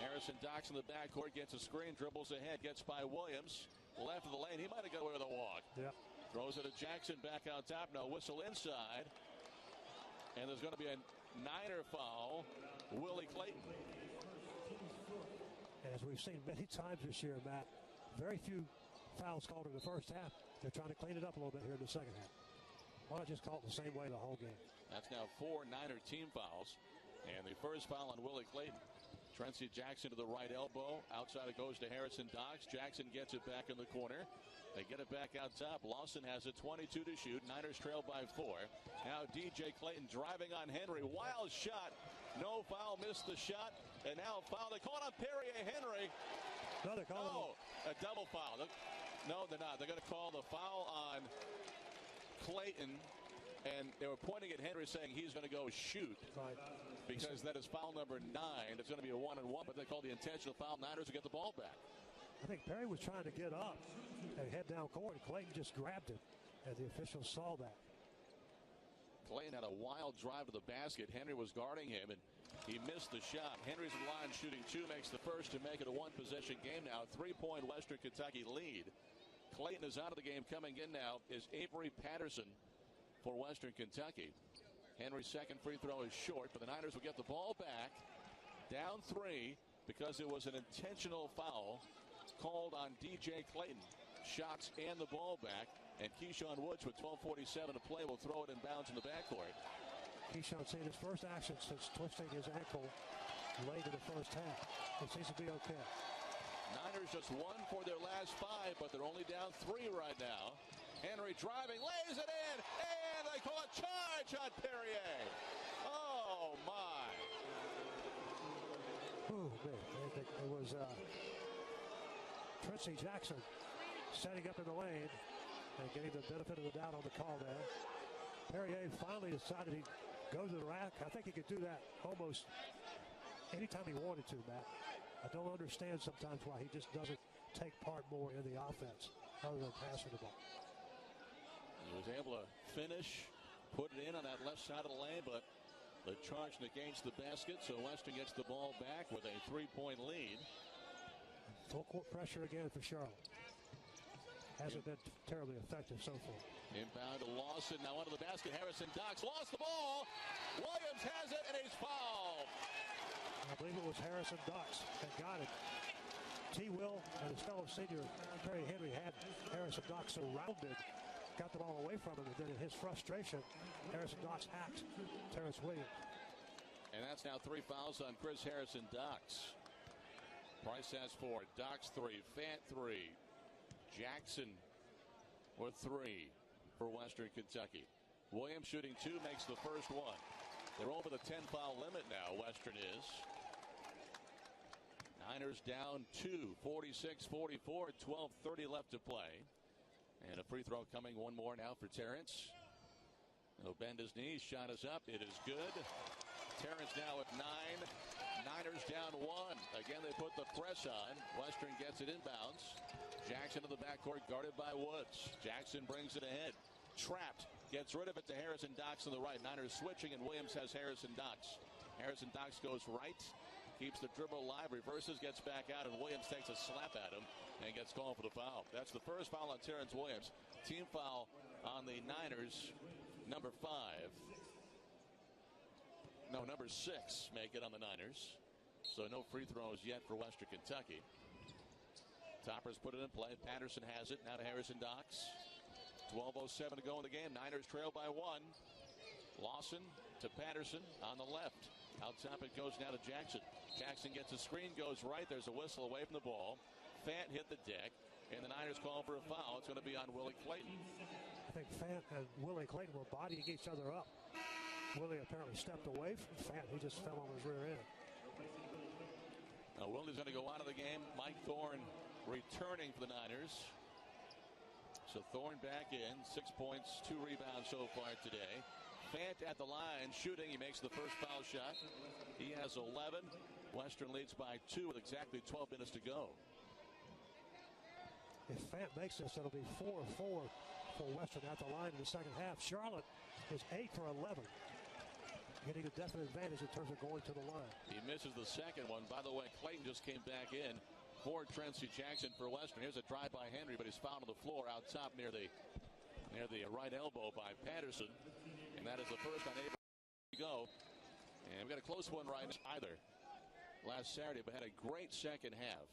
Harrison Docks in the backcourt, gets a screen, dribbles ahead, gets by Williams. Left of the lane. He might have got away with a walk. Yeah. Throws it to Jackson back out top. No whistle inside. And there's going to be a Niner foul. Willie Clayton. As we've seen many times this year, Matt, very few fouls called in the first half. They're trying to clean it up a little bit here in the second half. Why not just call it the same way the whole game? That's now 4 Niner team fouls. And the first foul on Willie Clayton. Tracy Jackson to the right elbow. Outside it goes to Harrison Docks. Jackson gets it back in the corner. They get it back out top. Lawson has it 22 to shoot. Niners trail by 4. Now DJ Clayton driving on Henry. Wild shot. No foul. Missed the shot. And now foul. They call it on Perrier Henry. No, they're calling a double foul. No, they're not. They're going to call the foul on Clayton. And they were pointing at Henry saying he's going to go shoot. Right. Because that is foul number 9. It's going to be a 1-and-1, but they call the intentional foul. Niners will get the ball back. I think Perry was trying to get up and head down court, and Clayton just grabbed it, and the officials saw that. Clayton had a wild drive to the basket. Henry was guarding him, and he missed the shot. Henry's in line shooting 2, makes the first to make it a 1-possession game now. 3-point Western Kentucky lead. Clayton is out of the game. Coming in now is Avery Patterson for Western Kentucky. Henry's second free throw is short, but the Niners will get the ball back. Down 3 because it was an intentional foul called on DJ Clayton. Shots and the ball back. And Keyshawn Woods with 12:47 to play will throw it in bounds in the backcourt. Keyshawn saying his first action since twisting his ankle late in the first half. It seems to be okay. Niners just 1 for their last 5, but they're only down 3 right now. Henry driving, lays it in, and they call a charge on Perrier. Oh, my. Ooh, man. It was Tracy Jackson setting up in the lane and getting the benefit of the doubt on the call there. Perrier finally decided he'd go to the rack. I think he could do that almost anytime he wanted to, Matt. I don't understand sometimes why he just doesn't take part more in the offense other than passing the ball. He was able to finish, put it in on that left side of the lane, but the charge against the basket, so Western gets the ball back with a 3-point lead. Full court pressure again for Charlotte. Hasn't been terribly effective so far. Inbound to Lawson. Now under the basket. Harrison Docks lost the ball. Williams has it, and he's fouled. I believe it was Harrison Docks that got it. T. Will and his fellow senior Perry Henry had Harrison Docks surrounded. Got the ball away from him, and then in his frustration, Harrison Docks hacked Terrence Williams. And that's now 3 fouls on Chris Harrison Docks. Price has 4. Docks 3. Fant 3. Jackson with 3 for Western Kentucky. Williams shooting 2, makes the first one. They're over the 10-foul limit now, Western is. Niners down 2, 46-44, 12:30 left to play. And a free throw coming, one more now for Terrence. He'll bend his knees, shot is up, it is good. Terrence now at 9. Niners down 1. Again, they put the press on. Western gets it inbounds. Jackson to the backcourt, guarded by Woods. Jackson brings it ahead. Trapped. Gets rid of it to Harrison Docks on the right. Niners switching, and Williams has Harrison Docks. Harrison Docks goes right. Keeps the dribble alive, reverses, gets back out, and Williams takes a slap at him and gets called for the foul. That's the first foul on Terrence Williams. Team foul on the Niners, number 5. No, number 6 make it on the Niners. So no free throws yet for Western Kentucky. Toppers put it in play. Patterson has it. Now to Harrison Docks. 12:07 to go in the game. Niners trail by 1. Lawson to Patterson on the left. Out top it goes now to Jackson. Jackson gets a screen, goes right. There's a whistle away from the ball. Fant hit the deck, and the Niners call for a foul. It's going to be on Willie Clayton. I think Fant and Willie Clayton were bodying each other up. Willie apparently stepped away from Fant. He just fell on his rear end. Now Willie's going to go out of the game. Mike Thorne returning for the Niners. So Thorne back in, 6 points, 2 rebounds so far today. Fant at the line, shooting. He makes the first foul shot. He has 11. Western leads by 2 with exactly 12 minutes to go. If Fant makes this, it'll be 4-4 for Western at the line in the second half. Charlotte is 8 for 11. Getting a definite advantage in terms of going to the line. He misses the second one. By the way, Clayton just came back in for Tracy Jackson for Western. Here's a drive by Henry, but he's fouled on the floor out top near the right elbow by Patterson. And that is the first on April to go. And we've got a close one right either last Saturday, but had a great second half.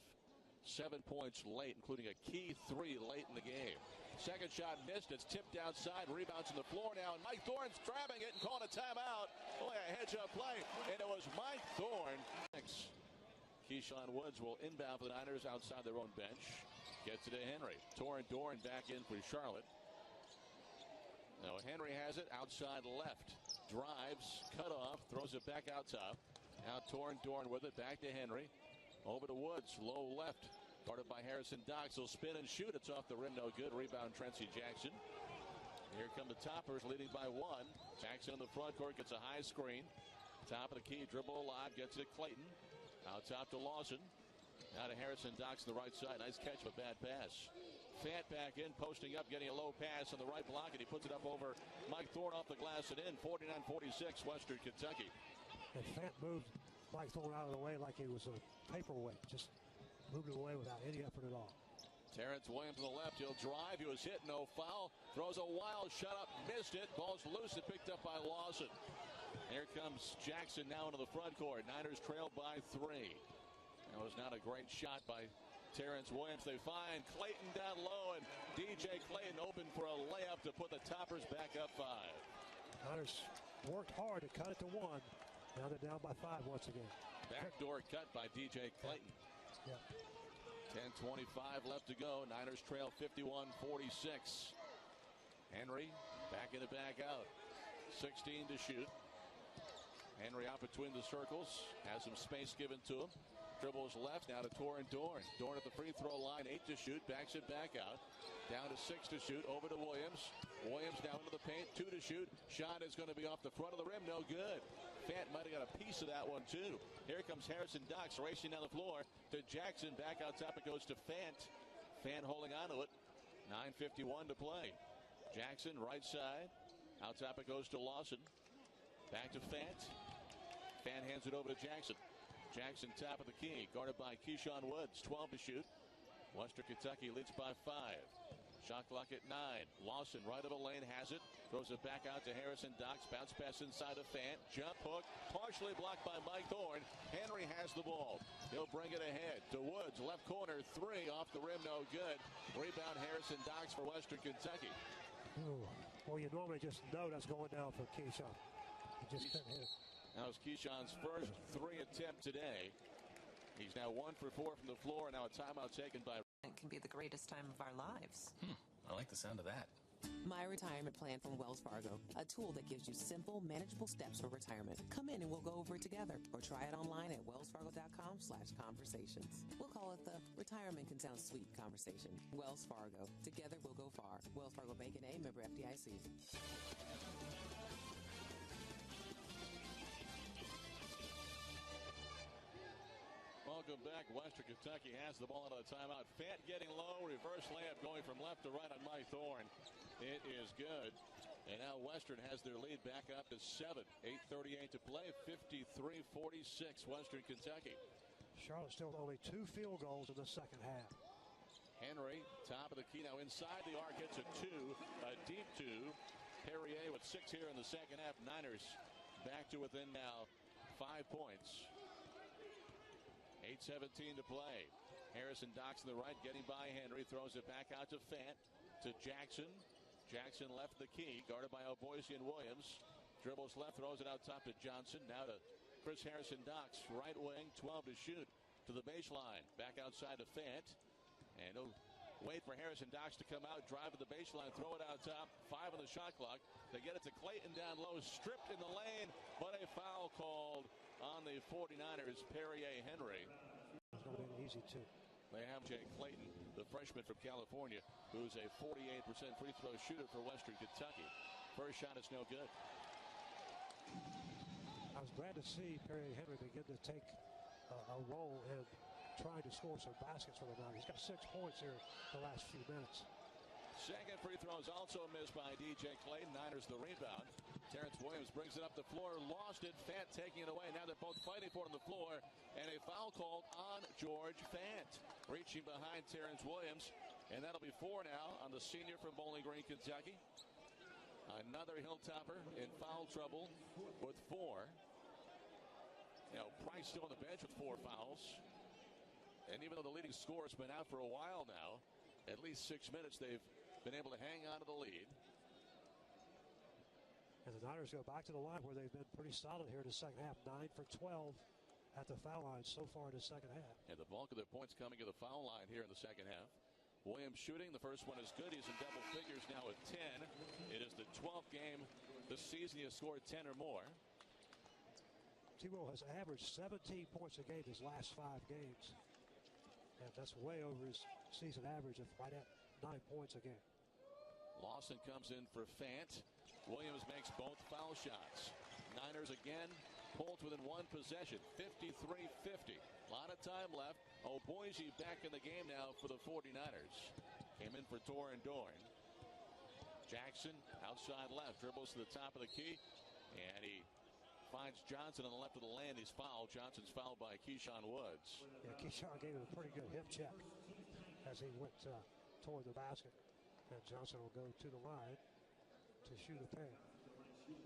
7 points late, including a key 3 late in the game. Second shot missed. It's tipped outside. Rebounds on the floor now. And Mike Thorne's grabbing it and calling a timeout. Boy, a heads-up play. And it was Mike Thorne. Keyshawn Woods will inbound for the Niners outside their own bench. Gets it to Henry. Doran back in for Charlotte. Now Henry has it outside left. Drives, cut off, throws it back out top. Now Doran with it. Back to Henry. Over to Woods. Low left. Guarded by Harrison Docks. He'll spin and shoot. It's off the rim. No good. Rebound Tracy Jackson. Here come the Toppers leading by 1. Jackson in the front court gets a high screen. Top of the key. Dribble a lot. Gets it to Clayton. Out top to Lawson. Now to Harrison Docks on the right side. Nice catch, but bad pass. Fant back in, posting up, getting a low pass on the right block, and he puts it up over Mike Thorne off the glass and in. 49-46, Western Kentucky. And Fant moved Mike Thorne out of the way like he was a paperweight. Just moved it away without any effort at all. Terrence Williams to the left. He'll drive. He was hit. No foul. Throws a wild shot up. Missed it. Ball's loose and picked up by Lawson. Here comes Jackson now into the front court. Niners trailed by 3. That was not a great shot by Terrence Williams. They find Clayton down low, and DJ Clayton open for a layup to put the Toppers back up 5. Niners worked hard to cut it to 1. Now they're down by 5 once again. Backdoor cut by DJ Clayton. Yeah. 10:25 left to go. Niners trail 51-46. Henry back in the back out. 16 to shoot. Henry out between the circles. Has some space given to him. Dribbles left now to Doran. Doran at the free throw line. 8 to shoot. Backs it back out. Down to 6 to shoot. Over to Williams. Williams now into the paint. 2 to shoot. Shot is going to be off the front of the rim. No good. Fant might have got a piece of that one too. Here comes Harrison Docks racing down the floor to Jackson. Back out top it goes to Fant. Fant holding on to it. 9:51 to play. Jackson right side. Out top it goes to Lawson. Back to Fant. Fant hands it over to Jackson. Jackson top of the key. Guarded by Keyshawn Woods. 12 to shoot. Western Kentucky leads by 5. Shot clock at 9. Lawson right of the lane has it. Throws it back out to Harrison Docks. Bounce pass inside of Fant. Jump hook. Partially blocked by Mike Thorne. Henry has the ball. He'll bring it ahead to Woods. Left corner 3 off the rim. No good. Rebound Harrison Docks for Western Kentucky. Ooh. Well, you normally just know that's going down for Keyshawn. He just couldn't hit it. That was Keyshawn's first 3 attempt today. He's now 1 for 4 from the floor. Now a timeout taken by. It can be the greatest time of our lives. I like the sound of that. My retirement plan from Wells Fargo, a tool that gives you simple, manageable steps for retirement. Come in and we'll go over it together, or try it online at wellsfargo.com/conversations. We'll call it the Retirement Can Sound Sweet conversation. Wells Fargo. Together we'll go far. Wells Fargo Bank and A, member FDIC. Welcome back. Western Kentucky has the ball out of the timeout. Fant getting low. Reverse layup going from left to right on Mike Thorne. It is good. And now Western has their lead back up to 7. 8:38 to play. 53-46 Western Kentucky. Charlotte still with only 2 field goals in the second half. Henry, top of the key now inside the arc. Gets a 2. A deep 2. Perrier with 6 here in the second half. Niners back to within now 5 points. 8:17 to play. Harrison Docks to the right, getting by Henry. Throws it back out to Fant. To Jackson. Jackson left the key. Guarded by O'Boyce and Williams. Dribbles left, throws it out top to Johnson. Now to Chris Harrison Docks. Right wing, 12 to shoot. To the baseline. Back outside to Fant. And he'll wait for Harrison Docks to come out. Drive to the baseline. Throw it out top. 5 on the shot clock. They get it to Clayton down low. Stripped in the lane. But a foul called on the 49ers, Perrier Henry. It's going to be easy, too. They have Jay Clayton, the freshman from California, who's a 48% free throw shooter for Western Kentucky. First shot is no good. I was glad to see Perry Henry begin to take a role in trying to score some baskets for the Niners. He's got 6 points here the last few minutes. Second free throw is also missed by DJ Clayton. Niners the rebound. Terrence Williams brings it up the floor, lost it. Fant taking it away. Now they're both fighting for it on the floor. And a foul called on George Fant, reaching behind Terrence Williams. And that'll be 4 now on the senior from Bowling Green, Kentucky. Another Hilltopper in foul trouble with 4. Price still on the bench with 4 fouls. And even though the leading scorer has been out for a while now, at least 6 minutes, they've been able to hang on to the lead. And the Niners go back to the line where they've been pretty solid here in the second half. 9 for 12 at the foul line so far in the second half. And the bulk of their points coming to the foul line here in the second half. Williams shooting. The first one is good. He's in double figures now at 10. It is the 12th game this season he has scored 10 or more. T-Will has averaged 17 points a game his last 5 games. And that's way over his season average of right at 9 points a game. Lawson comes in for Fant. Williams makes both foul shots. Niners again pulled within 1 possession. 53-50. A lot of time left. Boise back in the game now for the 49ers. Came in for Torin Dorn. Jackson outside left. Dribbles to the top of the key. And he finds Johnson on the left of the lane. He's fouled. Johnson's fouled by Keyshawn Woods. Yeah, Keyshawn gave him a pretty good hip check as he went toward the basket. And Johnson will go to the line to shoot a pair.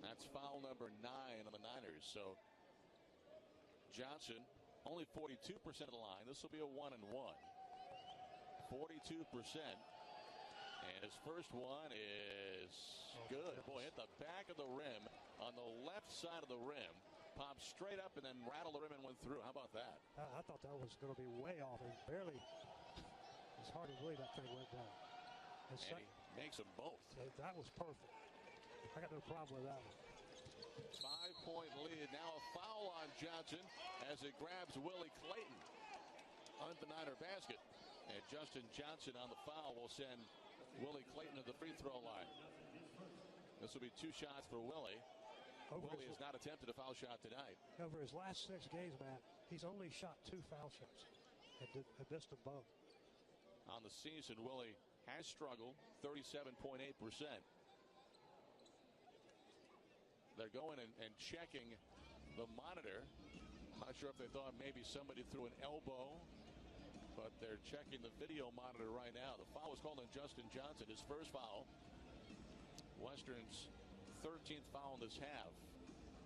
That's foul number 9 on the Niners. So Johnson only 42% of the line. This will be a 1-and-1. 42%. And his first one is good. Boy, hit the back of the rim on the left side of the rim. Popped straight up and then rattled the rim and went through. How about that? I thought that was going to be way off. And barely. It's hard to believe that thing went down. And he makes them both. That was perfect. I got no problem with that one. 5-point lead. Now a foul on Johnson as it grabs Willie Clayton on the Niner basket. And Justin Johnson on the foul will send Willie Clayton to the free throw line. This will be 2 shots for Willie. Willie has not attempted a foul shot tonight. Over his last 6 games, Matt, he's only shot 2 foul shots and missed them both. On the season, Willie has struggled, 37.8%. They're going and checking the monitor. Not sure if they thought maybe somebody threw an elbow, but they're checking the video monitor right now. The foul was called on Justin Johnson, his first foul. Western's 13th foul in this half.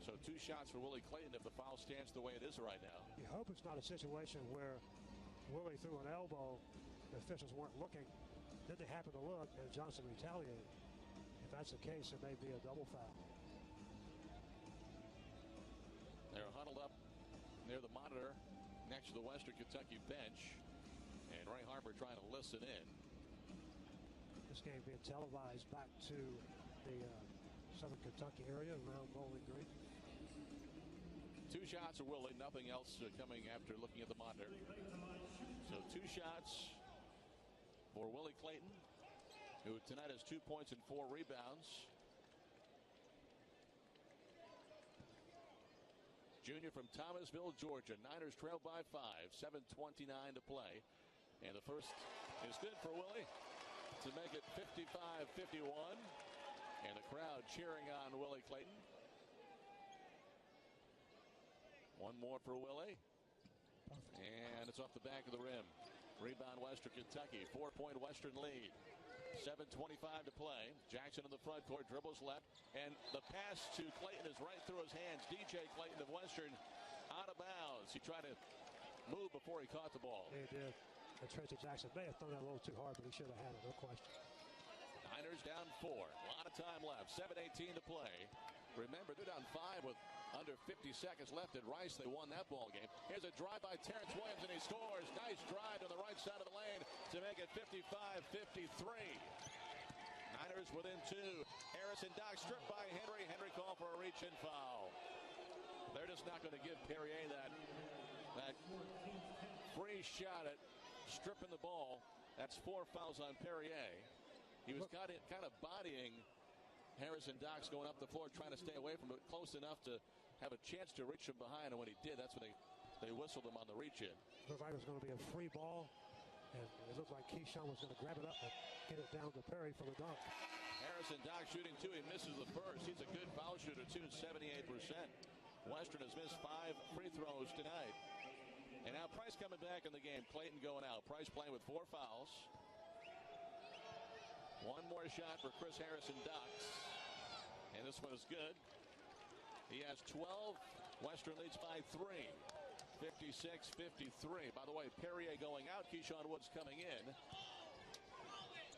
So 2 shots for Willie Clayton if the foul stands the way it is right now. You hope it's not a situation where Willie threw an elbow, the officials weren't looking, then they happened to look and Johnson retaliated. If that's the case, it may be a double foul. They're huddled up near the monitor next to the Western Kentucky bench. And Ray Harper trying to listen in. This game being televised back to the Southern Kentucky area around Bowling Green. 2 shots for Willie, nothing else coming after looking at the monitor. So 2 shots for Willie Clayton, who tonight has 2 points and 4 rebounds. Junior from Thomasville, Georgia. Niners trail by 5, 7:29 to play. And the first is good for Willie to make it 55-51. And the crowd cheering on Willie Clayton. One more for Willie. And it's off the back of the rim. Rebound Western Kentucky. 4-point Western lead. 7:25 to play. Jackson in the front court, dribbles left. And the pass to Clayton is right through his hands. DJ Clayton of Western out of bounds. He tried to move before he caught the ball. He did. And Tracy Jackson may have thrown that a little too hard, but he should have had it, no question. Niners down 4. A lot of time left. 7:18 to play. Remember, they're down 5 with under 50 seconds left at Rice. They won that ball game. Here's a drive by Terrence Williams, and he scores. Nice drive to the right side of the lane to make it 55-53. Niners within 2. Harrison Dock stripped by Henry. Henry called for a reach-in foul. They're just not going to give Perrier that free shot at stripping the ball. That's 4 fouls on Perrier. He was kind of bodying Harrison Docks going up the floor, trying to stay away from it, close enough to have a chance to reach him behind. And when he did, that's when they whistled him on the reach-in. Looked like it was going to be a free ball, and it looked like Keyshawn was going to grab it up and get it down to Perry for the dunk. Harrison Docks shooting 2. He misses the first. He's a good foul shooter, too, 78%. Western has missed 5 free throws tonight. And now Price coming back in the game. Clayton going out. Price playing with 4 fouls. One more shot for Chris Harrison Docks. And this one is good. He has 12. Western leads by 3. 56-53. By the way, Perrier going out. Keyshawn Woods coming in.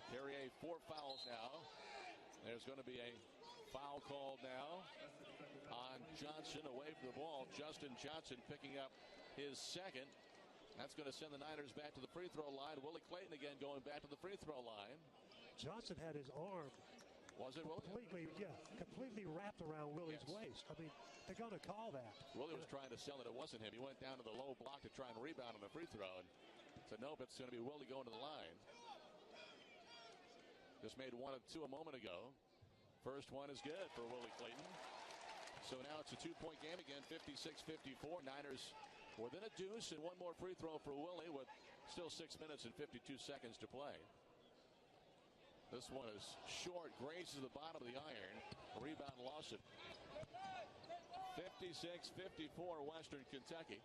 Perrier 4 fouls now. There's going to be a foul called now on Johnson away from the ball. Justin Johnson picking up his second. That's going to send the Niners back to the free throw line. Willie Clayton again going back to the free throw line. Johnson had his arm. Was it Willie? Completely wrapped around Willie's waist. I mean, they're going to call that. Willie was trying to sell that it wasn't him. He went down to the low block to try and rebound on the free throw and said, nope, it's going to be Willie going to the line. Just made 1 of 2 a moment ago. First one is good for Willie Clayton. So now it's a 2-point game again, 56-54. Niners within a deuce, and 1 more free throw for Willie with still 6 minutes and 52 seconds to play. This one is short, grazes the bottom of the iron. Rebound Lawson. 56-54 Western Kentucky.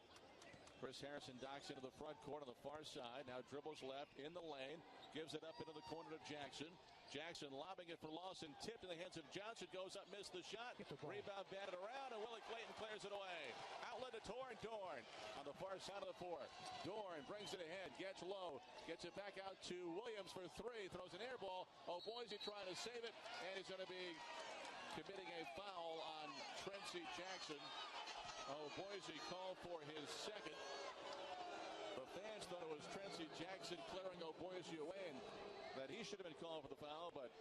Chris Harrison Docks into the front court on the far side. Now dribbles left in the lane. Gives it up into the corner to Jackson. Jackson lobbing it for Lawson. Tipped in the hands of Johnson. Goes up, missed the shot. Rebound batted around, and Willie Clayton clears it away. Outlet to Dorn. Dorn on the far side of the floor. Dorn brings it ahead. Gets low. Gets it back out to Williams for 3. Throws an air ball. Boise trying to save it. And he's going to be committing a foul on Trency Jackson. Boise called for his second. The fans thought it was Trency Jackson clearing Boise away, and that he should have been called for the foul, but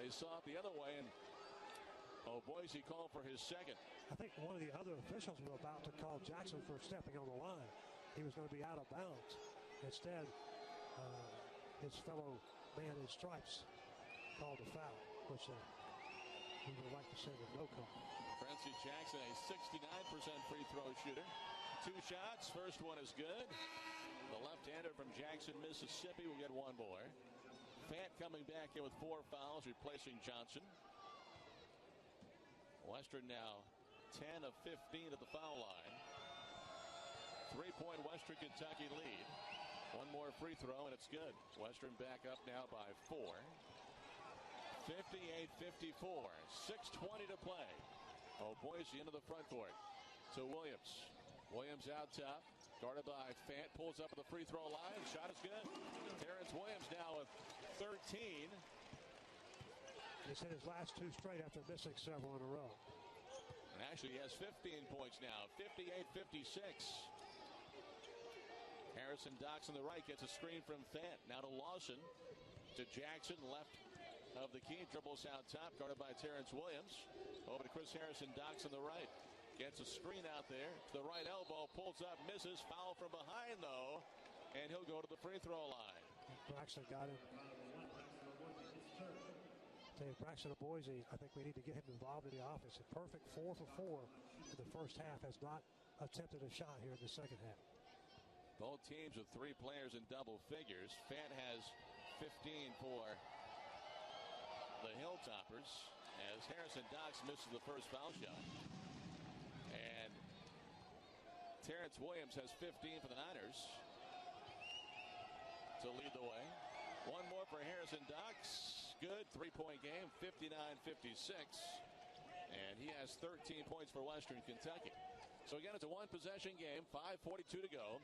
they saw it the other way, and Boise called for his second. I think one of the other officials was about to call Jackson for stepping on the line. He was going to be out of bounds. Instead, his fellow man in stripes called a foul, which we would like to say was no call. Trency Jackson, a 69% free throw shooter. 2 shots. First one is good. The left-hander from Jackson, Mississippi, will get 1 more. Fant coming back in with 4 fouls, replacing Johnson. Western now 10 of 15 at the foul line. 3-point Western Kentucky lead. 1 more free throw, and it's good. Western back up now by 4. 58-54. 6:20 to play. Boise into the front court to Williams. Williams out top. Guarded by Fant. Pulls up at the free throw line. Shot is good. Terrence Williams now with 13. He's hit his last 2 straight after missing several in a row. And actually he has 15 points now. 58-56. Harrison Docks on the right gets a screen from Fant. Now to Lawson. To Jackson. Left of the key. Dribbles out top. Guarded by Terrence Williams. Over to Chris Harrison Docks on the right. Gets a screen out there to the right elbow, pulls up, misses, foul from behind though, and he'll go to the free throw line. Braxton got him. Braxton of Boise, I think we need to get him involved in the offense. A perfect 4 for 4 in the first half, has not attempted a shot here in the second half. Both teams with 3 players in double figures. Fant has 15 for the Hilltoppers as Harrison Docks misses the first foul shot. And Terrence Williams has 15 for the Niners to lead the way. 1 more for Harrison Docks. Good 3-point game, 59-56. And he has 13 points for Western Kentucky. So again, it's a 1-possession game, 5:42 to go.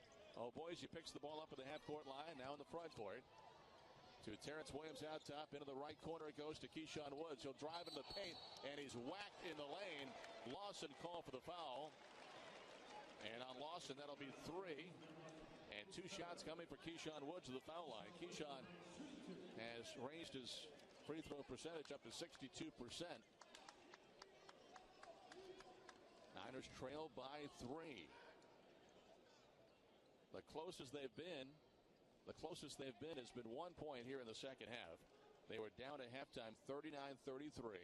Boise picks the ball up at the half-court line, now in the front court. To Terrence Williams out top, into the right corner it goes to Keyshawn Woods. He'll drive in the paint, and he's whacked in the lane. Lawson called for the foul. And on Lawson, that'll be 3. And 2 shots coming for Keyshawn Woods to the foul line. Keyshawn has raised his free throw percentage up to 62%. Niners trail by 3. The closest they've been The closest they've been has been 1 point here in the second half. They were down at halftime 39-33.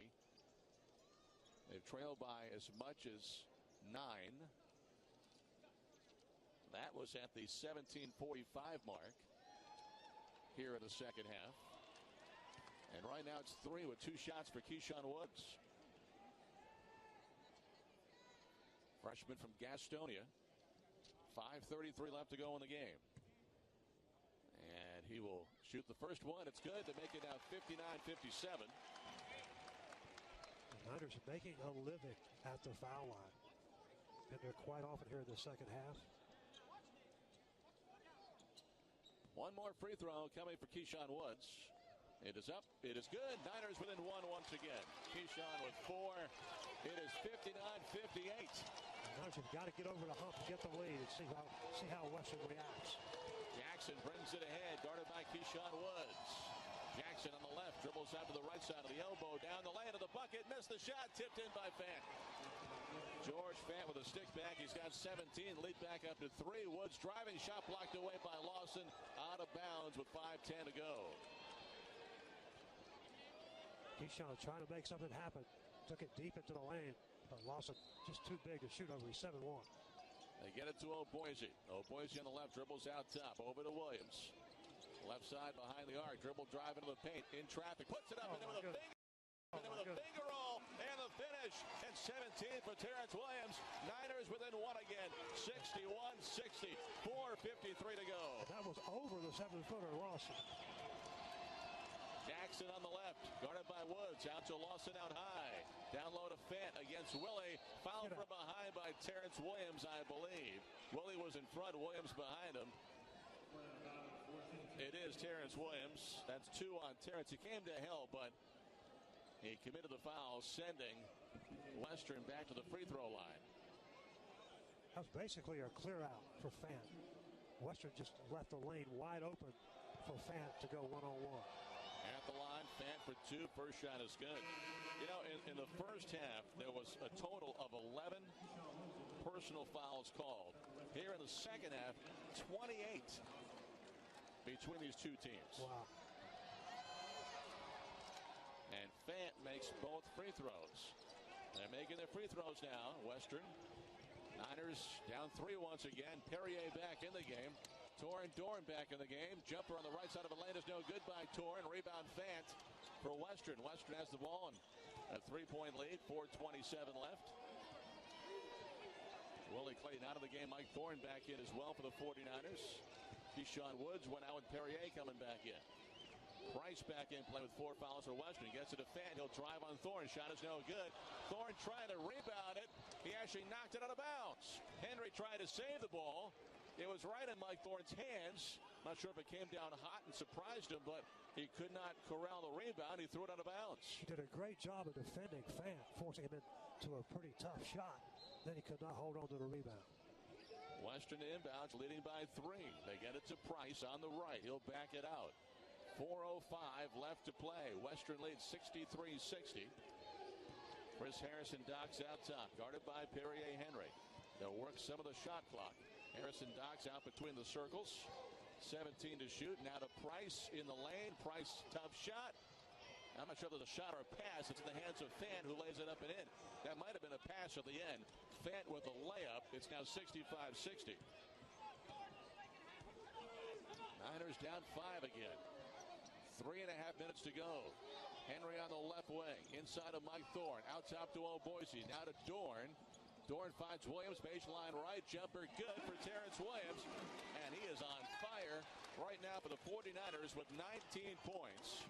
They've trailed by as much as 9. That was at the 17:45 mark here in the second half. And right now it's 3 with 2 shots for Keyshawn Woods. Freshman from Gastonia. 5:33 left to go in the game. And he will shoot the first one. It's good to make it now 59-57. The Niners are making a living at the foul line. Been there quite often here in the second half. One more free throw coming for Keyshawn Woods. It is up. It is good. Niners within 1 once again. Keyshawn with 4. It is 59-58. Niners have got to get over the hump to get the lead and see how Western reacts. Jackson brings it ahead, guarded by Keyshawn Woods. Jackson on the left, dribbles out to the right side of the elbow, down the lane of the bucket, missed the shot, tipped in by Fant. George Fant with a stick back. He's got 17, lead back up to 3. Woods driving, shot blocked away by Lawson, out of bounds with 5:10 to go. Keyshawn trying to make something happen. Took it deep into the lane, but Lawson just too big to shoot over. He's 7-1. They get it to O'Boise. O'Boise on the left, dribbles out top, over to Williams. Left side behind the arc, dribble drive into the paint, in traffic, puts it up and then with a finger roll, and the finish, and 17 for Terrence Williams. Niners within 1 again, 61-60, 4:53 to go. That was over the 7-footer Lawson. Jackson on the left, guarded by Woods, out to Lawson out high. Down low to Fant against Willie. Fouled from behind by Terrence Williams, I believe. Willie was in front, Williams behind him. It is Terrence Williams. That's 2 on Terrence. He came to help, but he committed the foul, sending Western back to the free throw line. That was basically a clear out for Fant. Western just left the lane wide open for Fant to go one-on-one. At the line, Fant for 2. First shot is good. You know, in the first half, there was a total of 11 personal fouls called. Here in the second half, 28 between these two teams. Wow. And Fant makes both free throws. They're making their free throws now. Western. Niners down 3 once again. Perrier back in the game. Dorn back in the game. Jumper on the right side of the lane is no good by Torn. Rebound Fant for Western. Western has the ball and a 3-point lead. 4:27 left. Willie Clayton out of the game. Mike Thorne back in as well for the 49ers. Keyshawn Woods went out with Perrier coming back in. Price back in play with 4 fouls for Western. Gets it to Fant. He'll drive on Thorne. Shot is no good. Thorne trying to rebound it. He actually knocked it out of bounds. Henry tried to save the ball. It was right in Mike Thorne's hands. Not sure if it came down hot and surprised him, but he could not corral the rebound. He threw it out of bounds. He did a great job of defending Fant, forcing him into a pretty tough shot. Then he could not hold on to the rebound. Western inbounds, leading by 3. They get it to Price on the right. He'll back it out. 4:05 left to play. Western leads 63-60. Chris Harrison docks out top, guarded by Perrier Henry. They'll work some of the shot clock. Harrison docks out between the circles. 17 to shoot. Now to Price in the lane. Price, tough shot. I'm not sure if there's a shot or a pass. It's in the hands of Fant, who lays it up and in. That might have been a pass at the end. Fant with a layup. It's now 65-60. Niners down 5 again. 3.5 minutes to go. Henry on the left wing. Inside of Mike Thorne. Out top to O'Boise. Now to Dorn. Dorn finds Williams, baseline right, jumper good for Terrence Williams, and he is on fire right now for the 49ers with 19 points.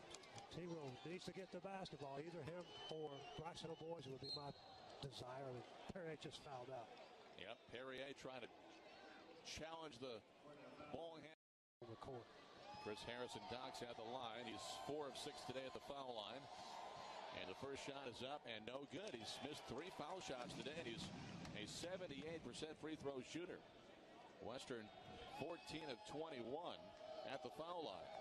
T-Will needs to get the basketball, either him or Braxton O'Boise would be my desire, and Perrier just fouled out. Yep, Perrier trying to challenge the ball hand on the court. Chris Harrison docks at the line. He's 4 of 6 today at the foul line. And the first shot is up and no good. He's missed 3 foul shots today, and he's a 78% free throw shooter. Western 14 of 21 at the foul line.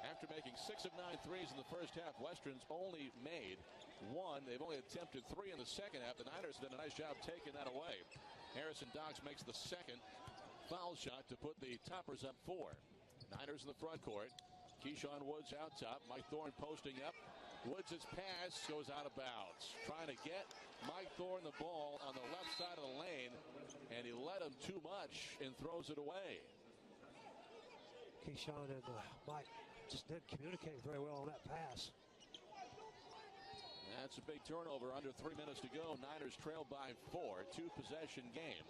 After making 6 of 9 threes in the first half, Western's only made 1. They've only attempted 3 in the second half. The Niners did a nice job taking that away. Harrison Docks makes the second foul shot to put the Toppers up 4. Niners in the front court. Keyshawn Woods out top. Mike Thorne posting up. Woods' pass goes out of bounds. Trying to get Mike Thorne the ball on the left side of the lane, and he let him too much and throws it away. Keyshawn and Mike just didn't communicate very well on that pass. That's a big turnover. Under 3 minutes to go. Niners trail by 4. 2-possession game.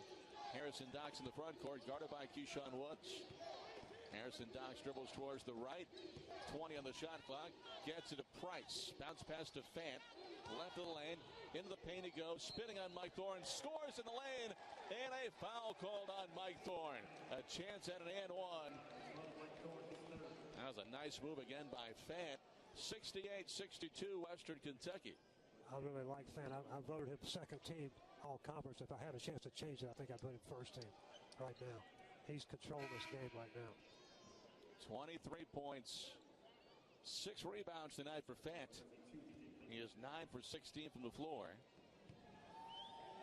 Harrison Docks in the front court, guarded by Keyshawn Woods. Harrison Docks dribbles towards the right. 20 on the shot clock. Gets it to Price. Bounce pass to Fant. Left of the lane. Into the paint he goes. Spinning on Mike Thorne. Scores in the lane. And a foul called on Mike Thorne. A chance at an and one. That was a nice move again by Fant. 68-62 Western Kentucky. I really like Fant. I voted him second team all conference. If I had a chance to change it, I think I'd put him first team right now. He's controlling this game right now. 23 points, 6 rebounds tonight for Fant. He is 9 for 16 from the floor.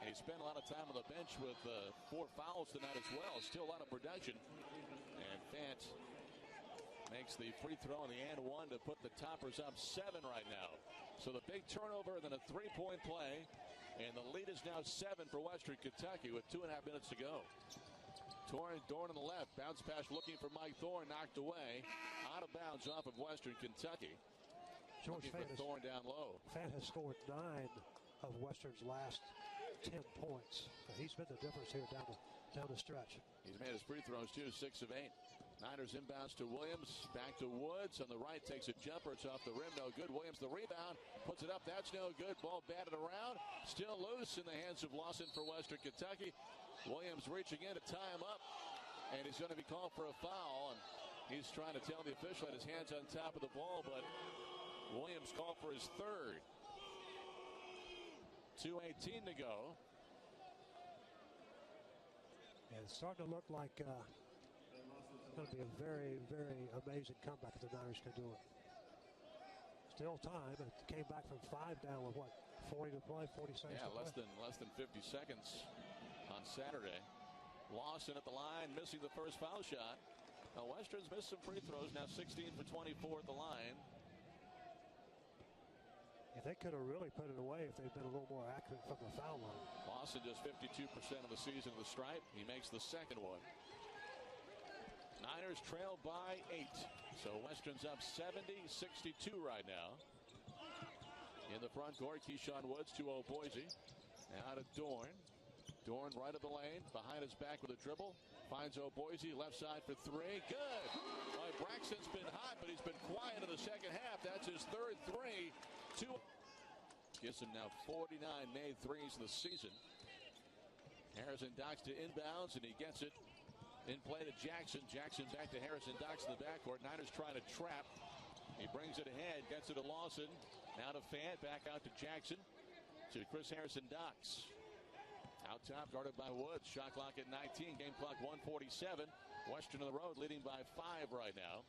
And he spent a lot of time on the bench with 4 fouls tonight as well. Still a lot of production. And Fant makes the free throw on the and one to put the Toppers up 7 right now. So the big turnover, then a 3-point play. And the lead is now 7 for Western Kentucky with 2.5 minutes to go. Dorn on the left. Bounce pass looking for Mike Thorne. Knocked away. Out of bounds off of Western Kentucky. George Fant Thorne down low. Fant has scored 9 of Western's last 10 points. He's been the difference here down the stretch. He's made his free throws too, 6 of 8. Niners inbounds to Williams. Back to Woods on the right. Takes a jumper. It's off the rim. No good. Williams the rebound. Puts it up. That's no good. Ball batted around. Still loose in the hands of Lawson for Western Kentucky. Williams reaching in to tie him up. And he's going to be called for a foul. And he's trying to tell the official that his hand's on top of the ball. But Williams called for his third. 2:18 to go. And it's starting to look like it's going to be a very, very amazing comeback if the Niners can do it. Still time. It came back from 5 down with 40 to play, 40 seconds to play. less than 50 seconds on Saturday. Lawson at the line, missing the first foul shot. Now Western's missed some free throws. Now 16 for 24 at the line. Yeah, they could have really put it away if they'd been a little more accurate from the foul line. Lawson just 52% of the season of the stripe. He makes the second one. Niners trail by 8. So Western's up 70-62 right now. In the front court, Keyshawn Woods to Boise. Now to Dorn. Dorn right of the lane. Behind his back with a dribble. Finds Boise. Left side for 3. Good. Well, Braxton's been hot, but he's been quiet in the second half. That's his third 3. Gives him now 49 made threes in the season. Harrison Docks to inbounds, and he gets it in play to Jackson. Jackson back to Harrison Docks in the backcourt. Niners trying to trap. He brings it ahead, gets it to Lawson. Now to Fant, back out to Jackson. To Chris Harrison Docks. Out top, guarded by Woods. Shot clock at 19, game clock 1:47. Western on the road, leading by 5 right now.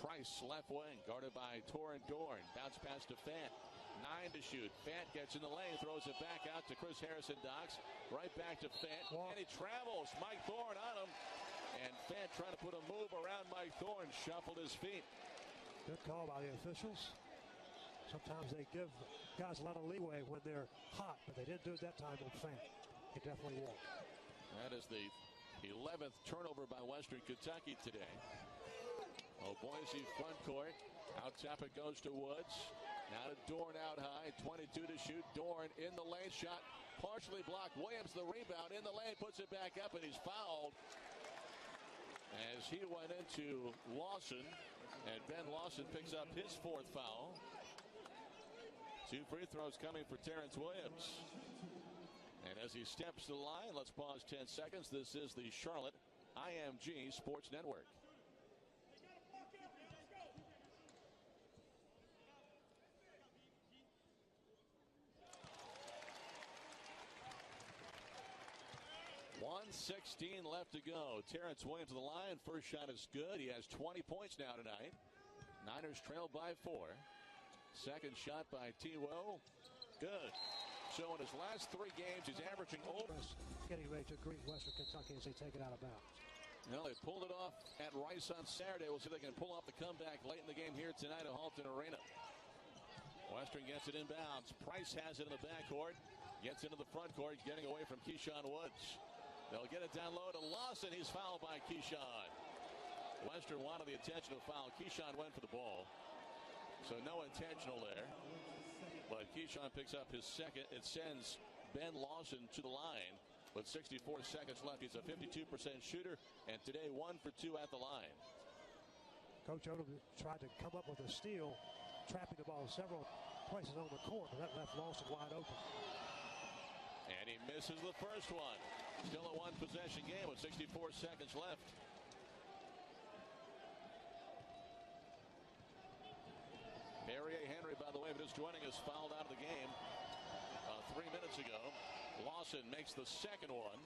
Price left wing, guarded by Torrin Dorn. Bounce pass to Fant. 9 to shoot. Fant gets in the lane, throws it back out to Chris Harrison Docks. Right back to Fant. And he travels. Mike Thorne on him. And Fant trying to put a move around Mike Thorne. Shuffled his feet. Good call by the officials. Sometimes they give guys a lot of leeway when they're hot, but they didn't do it that time on Fant. He definitely won't. That is the 11th turnover by Western Kentucky today. Boise front court. Out top it goes to Woods. Now to Dorn out high. 22 to shoot. Dorn in the lane. Shot partially blocked. Williams the rebound in the lane. Puts it back up, and he's fouled as he went into Lawson. And Ben Lawson picks up his 4th foul. 2 free throws coming for Terrence Williams. And as he steps to the line, let's pause 10 seconds. This is the Charlotte IMG Sports Network. .116 left to go. Terrence Williams to the line. First shot is good. He has 20 points now tonight. Niners trail by 4. Second shot by T-Will. Good. So in his last 3 games, he's averaging over. Getting ready to greet Western Kentucky as they take it out of bounds. You know, they pulled it off at Rice on Saturday. We'll see if they can pull off the comeback late in the game here tonight at Halton Arena. Western gets it inbounds. Price has it in the backcourt. Gets into the front court, getting away from Keyshawn Woods. They'll get it down low to Lawson. He's fouled by Keyshawn. Western wanted the intentional foul. Keyshawn went for the ball. So no intentional there. But Keyshawn picks up his second. It sends Ben Lawson to the line. With 64 seconds left, he's a 52% shooter. And today 1 for 2 at the line. Coach Odom tried to come up with a steal, trapping the ball several places on the court, but that left Lawson wide open. And he misses the first one. Still a one-possession game with 64 seconds left. Barrier Henry, by the way, just joining us, fouled out of the game 3 minutes ago. Lawson makes the second one.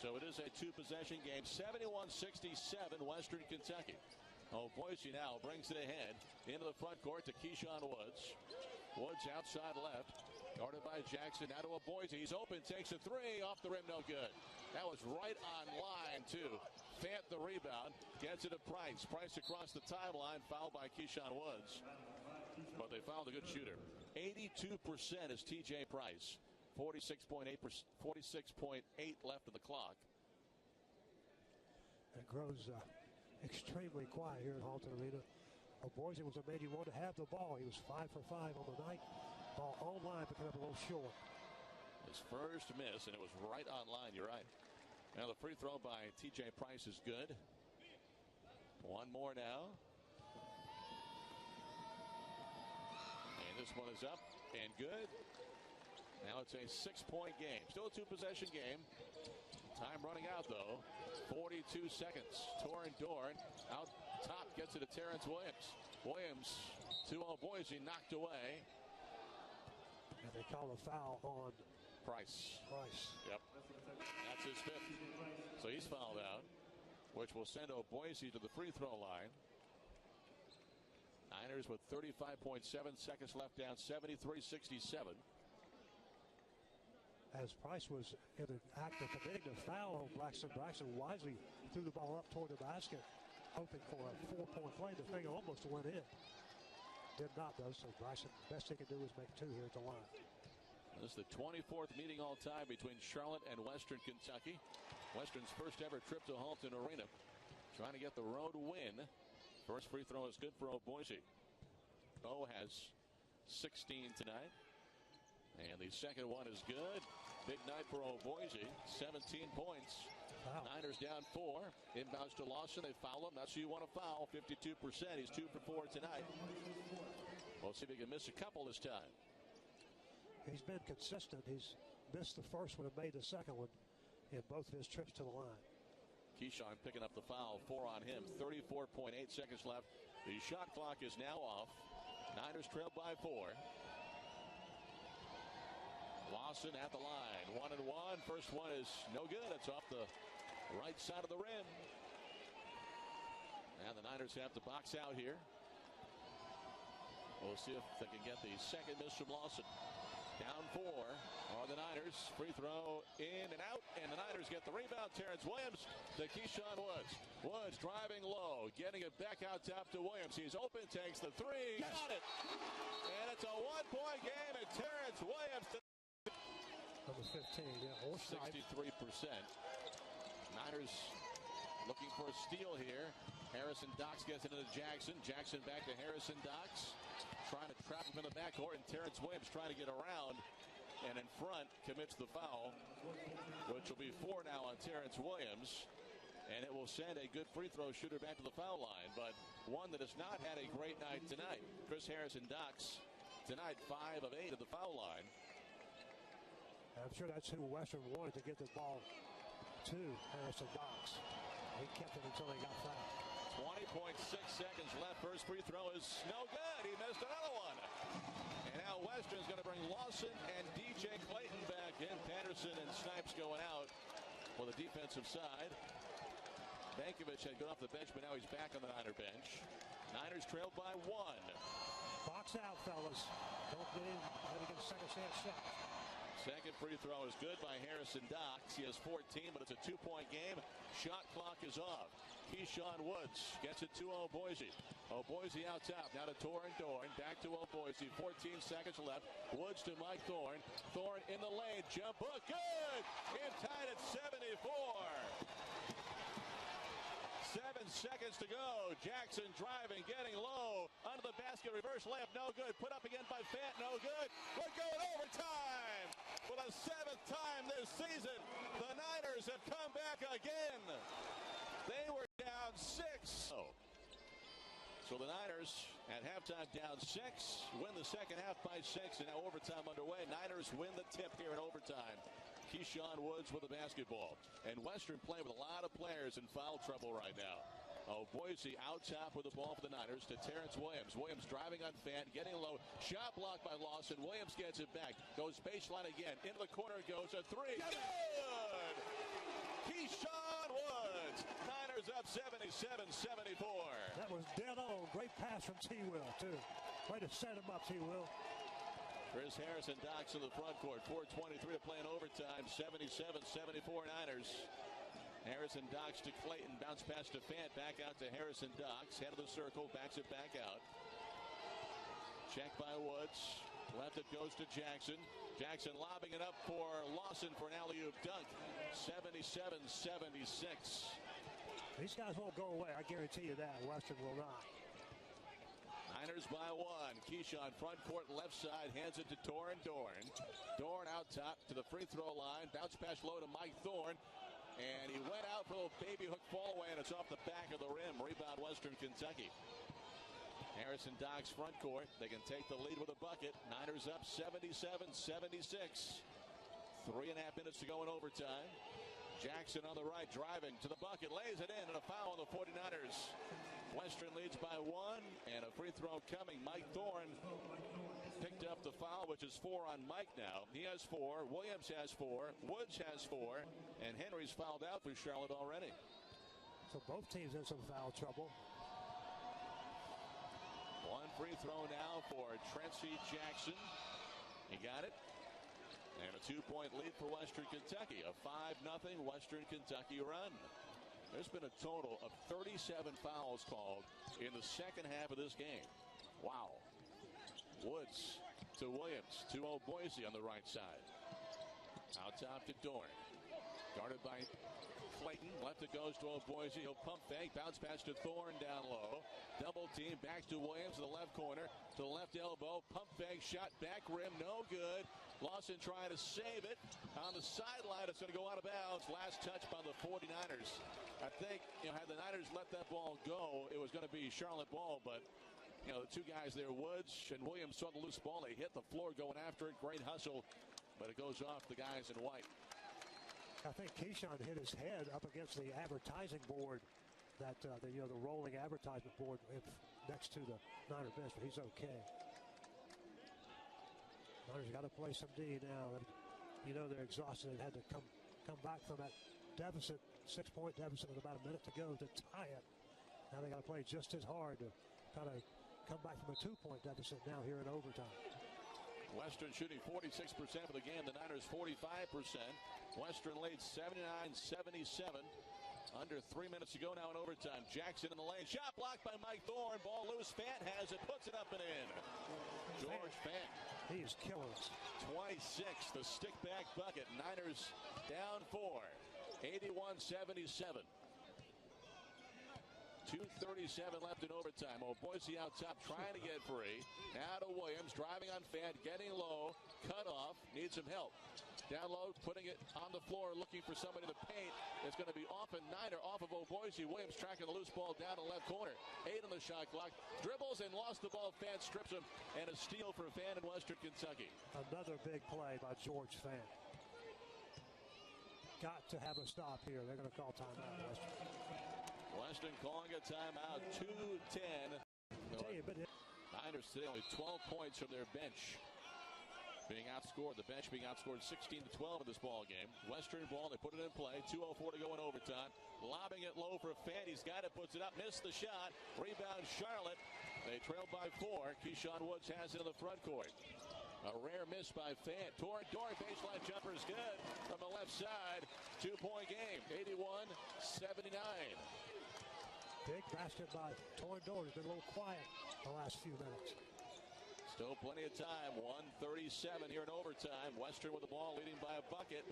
So it is a two-possession game. 71-67, Western Kentucky. Boise now brings it ahead into the front court to Keyshawn Woods. Woods outside left. Guarded by Jackson. Now to Boise. He's open. Takes a three. Off the rim. No good. That was right on line, too. Fant the rebound. Gets it to Price. Price across the timeline. Fouled by Keyshawn Woods. But they found a good shooter. 82% is TJ Price. 46.8 left of the clock. It grows extremely quiet here at Halton Arena. Boise was a man who wanted to have the ball. He was 5 for 5 on the night. Ball online, but coming up a little short. His first miss, and it was right on line. You're right. Now the free throw by TJ Price is good. One more now. And this one is up and good. Now it's a 6-point game. Still a two-possession game. Time running out, though. 42 seconds. Torin Dorn out top gets it to Terrence Williams. Williams, 2-0 Boise, knocked away. And they call a foul on Price. Yep. That's his fifth. So he's fouled out, which will send Boise to the free throw line. Niners with 35.7 seconds left, down 73-67. As Price was in the act of committing a foul on Braxton wisely threw the ball up toward the basket, hoping for a 4-point play. The thing almost went in. Did not, though, so Braxton, the best he can do is make 2 here at the line. This is the 24th meeting all time between Charlotte and Western Kentucky. Western's first ever trip to Halton Arena. Trying to get the road win. First free throw is good for Boise. Bo has 16 tonight. And the second one is good. Big night for Boise. 17 points. Wow. Niners down 4. Inbounds to Lawson. They foul him. That's who you want to foul. 52%. He's 2 for 4 tonight. We'll see if he can miss a couple this time. He's been consistent. He's missed the first one and made the second one in both of his trips to the line. Keyshawn picking up the foul. 4 on him. 34.8 seconds left. The shot clock is now off. Niners trail by 4. Lawson at the line. 1 and 1. First one is no good. It's off the right side of the rim. And the Niners have to box out here. We'll see if they can get the second miss from Lawson. Down 4 are the Niners. Free throw in and out. And the Niners get the rebound. Terrence Williams to Keyshawn Woods. Woods driving low. Getting it back out top to Williams. He's open. Takes the three. Yes. Got it. And it's a 1-point game. And Terrence Williams to Number 15, yeah, or 63%. Niners looking for a steal here. Harrison Docks gets it into Jackson. Jackson back to Harrison Docks. Trying to trap him in the backcourt, and Terrence Williams trying to get around. And in front, commits the foul, which will be 4 now on Terrence Williams. And it will send a good free throw shooter back to the foul line, but one that has not had a great night tonight. Chris Harrison Docks tonight 5 of 8 at the foul line. I'm sure that's who Western wanted to get the ball to, Harrison Docks. He kept it until he got fouled. 20.6 seconds left. First free throw is no good. He missed another one. And now Western's going to bring Lawson and DJ Clayton back in. Patterson and Snipes going out for the defensive side. Bankovich had gone off the bench, but now he's back on the Niner bench. Niners trailed by 1. Box out, fellas. Don't get in. Let me get a second chance shot. Second free throw is good by Harrison Docks. He has 14, but it's a 2-point game. Shot clock is off. Keyshawn Woods gets it to Boise. Boise out top. Now to Doran. Back to Boise. 14 seconds left. Woods to Mike Thorne. Thorne in the lane. Jump hook. Good. And tied at 74. 7 seconds to go. Jackson driving, getting low. Under the basket, reverse layup, no good. Put up again by Fant, no good. We're going overtime. For the 7th time this season, the Niners have come back again. They were down 6. So the Niners at halftime down 6, win the second half by 6, and now overtime underway. Niners win the tip here in overtime. Keyshawn Woods with the basketball. And Western playing with a lot of players in foul trouble right now. Boise out top with the ball for the Niners to Terrence Williams. Williams driving on Fant, getting low. Shot blocked by Lawson. Williams gets it back. Goes baseline again. Into the corner goes a 3. Good! Keyshawn Woods. Niners up 77-74. That was dead on. Great pass from T-Will, too. Way to set him up, T-Will. Chris Harrison Docks in the front court. 4:23 to play in overtime. 77-74 Niners. Harrison Docks to Clayton. Bounce pass to Fant. Back out to Harrison Docks. Head of the circle. Backs it back out. Check by Woods. Left it goes to Jackson. Jackson lobbing it up for Lawson for an alley-oop dunk. 77-76. These guys won't go away. I guarantee you that. Western will not. Niners by 1. Keyshawn front court left side. Hands it to Doran. Doran out top to the free throw line. Bounce pass low to Mike Thorne. And he went out for a little baby hook fall away, and it's off the back of the rim. Rebound Western Kentucky. Harrison Docks front court. They can take the lead with a bucket. Niners up 77-76. 3.5 minutes to go in overtime. Jackson on the right, driving to the bucket, lays it in, and a foul on the 49ers. Western leads by 1, and a free throw coming. Mike Thorne picked up the foul, which is 4 on Mike now. He has 4. Williams has 4. Woods has 4. And Henry's fouled out for Charlotte already. So both teams in some foul trouble. 1 free throw now for Tracy Jackson. He got it. And a 2-point lead for Western Kentucky. A 5-0 Western Kentucky run. There's been a total of 37 fouls called in the second half of this game. Wow. Woods to Williams to Boise on the right side. Out top to Doran. Guarded by Clayton. Left it goes to Boise. He'll pump fake. Bounce pass to Thorne down low. Double team back to Williams in the left corner. To the left elbow. Pump fake. Shot back rim. No good. Lawson trying to save it. On the sideline, it's going to go out of bounds. Last touch by the 49ers. I think, had the Niners let that ball go, it was going to be Charlotte ball, but, the two guys there, Woods and Williams, saw the loose ball. They hit the floor going after it. Great hustle, but it goes off the guys in white. I think Keyshawn hit his head up against the advertising board, that the rolling advertisement board next to the Niner bench, but he's okay. Niners got to play some D now. They're exhausted and had to come back from that deficit, 6-point deficit with about a minute to go to tie it. Now they got to play just as hard to kind of come back from a 2-point deficit now here in overtime. Western shooting 46% for the game. The Niners 45%. Western leads 79-77. Under 3 minutes to go now in overtime. Jackson in the lane. Shot blocked by Mike Thorne. Ball loose. Fant has it. Puts it up and in. George Fant. He is killing us. 26, the stick back bucket. Niners down 4. 81-77. 2:37 left in overtime. Boise out top trying to get free. Now to Williams, driving on Fant, getting low, cut off, needs some help. Down low, putting it on the floor, looking for somebody to paint. It's going to be off a Niner, off of Boise. Williams tracking the loose ball down the left corner. 8 on the shot clock. Dribbles and lost the ball. Fant strips him, and a steal for Fant in Western Kentucky. Another big play by George Fant. Got to have a stop here. They're going to call timeout, Western. Western calling a timeout. 2:10. Niners today only 12 points from their bench. Being outscored, the bench being outscored 16-12 in this ball game. Western ball, they put it in play. 2:04 to go in overtime. Lobbing it low for Fant. He's got it, puts it up, missed the shot. Rebound Charlotte. They trail by 4. Keyshawn Woods has it in the front court. A rare miss by Fant. Door baseline jumper is good from the left side. 2-point game, 81-79. Big basket by Torrendon. He's been a little quiet the last few minutes. Still plenty of time. 1:37 here in overtime. Western with the ball, leading by a bucket.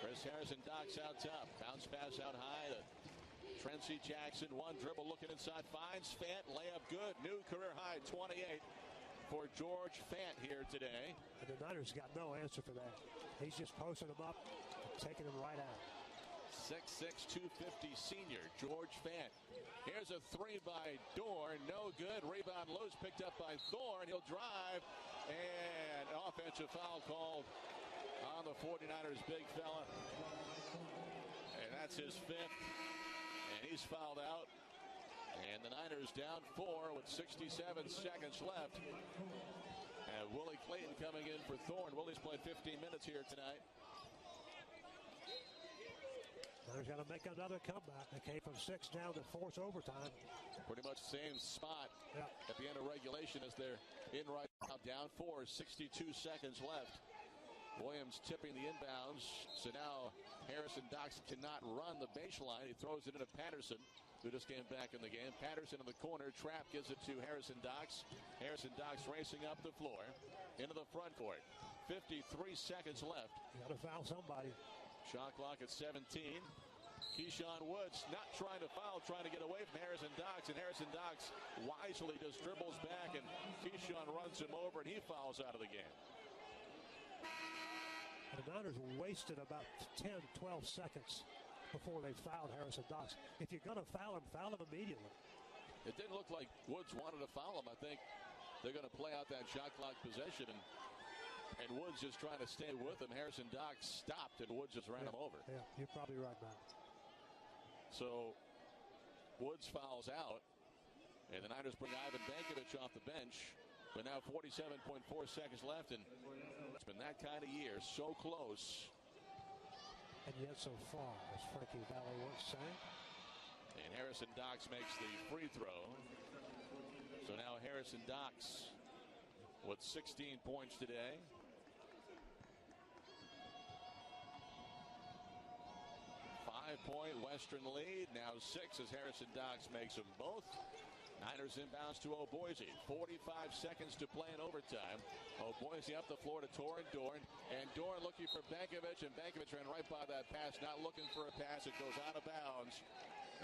Chris Harrison docks out top. Bounce pass out high to Tracy Jackson. One dribble looking inside. Finds Fant. Layup good. New career high 28 for George Fant here today. And the Niners got no answer for that. He's just posting them up and taking them right out. 6'6", 250 senior George Fant. Here's a three by Dorn. No good. Rebound loose. Picked up by Thorne. He'll drive. And an offensive foul called on the 49ers big fella. And that's his fifth. And he's fouled out. And the Niners down 4 with 67 seconds left. And Willie Clayton coming in for Thorne. Willie's played 15 minutes here tonight. Niners got to make another comeback. They came from 6 down to force overtime. Pretty much same spot at the end of regulation as they're in right now. Down 4, 62 seconds left. Williams tipping the inbounds. So now Harrison Docks cannot run the baseline. He throws it into Patterson, who just came back in the game. Patterson in the corner. Trapp gives it to Harrison Docks. Harrison Docks racing up the floor into the front court. 53 seconds left. You got to foul somebody. Shot clock at 17. Keyshawn Woods not trying to foul, trying to get away from Harrison Docks, and Harrison Docks wisely just dribbles back, and Keyshawn runs him over, and he fouls out of the game. And the Niners wasted about 10, 12 seconds before they fouled Harrison Docks. If you're going to foul him immediately. It didn't look like Woods wanted to foul him. I think they're going to play out that shot clock possession, and Woods just trying to stay with him. Harrison Docks stopped, and Woods just ran him over. Yeah, you're probably right, Matt. So Woods fouls out, and the Niners bring Ivan Bankovic off the bench. But now 47.4 seconds left, and it's been that kind of year. So close. And yet so far, as Frankie Valley once sang. And Harrison Docks makes the free throw. So now Harrison Docks with 16 points today. 5-point Western lead. Now 6 as Harrison Docks makes them both. Niners inbounds to O'Boise. 45 seconds to play in overtime. O'Boise up the floor to Dorn. And Dorn looking for Bankovic. And Bankovic ran right by that pass. Not looking for a pass. It goes out of bounds.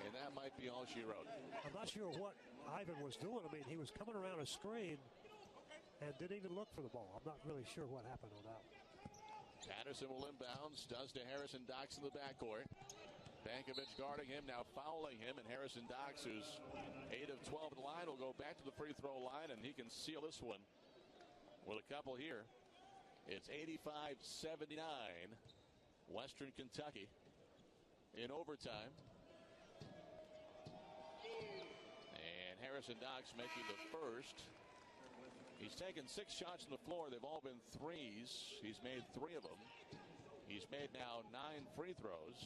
And that might be all she wrote. I'm not sure what Ivan was doing. I mean, he was coming around a screen and didn't even look for the ball. I'm not really sure what happened on that one. Patterson will inbounds. Does to Harrison Docks in the backcourt. Bankovic guarding him, now fouling him, and Harrison Docks, who's 8 of 12 at the line, will go back to the free throw line, and he can seal this one with a couple here. It's 85-79, Western Kentucky in overtime. And Harrison Docks making the first. He's taken 6 shots from the floor. They've all been threes. He's made 3 of them. He's made now 9 free throws.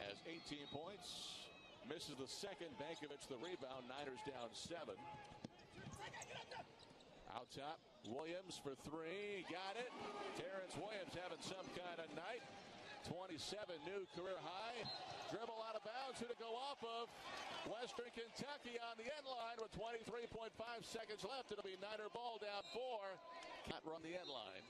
Has 18 points. Misses the second. Bankovic the rebound. Niners down 7. Out top, Williams for 3. Got it. Terrence Williams having some kind of night. 27 new career high. Dribble out of bounds. Who to go off of? Western Kentucky on the end line with 23.5 seconds left. It'll be Niner ball down 4. Can't run the end line.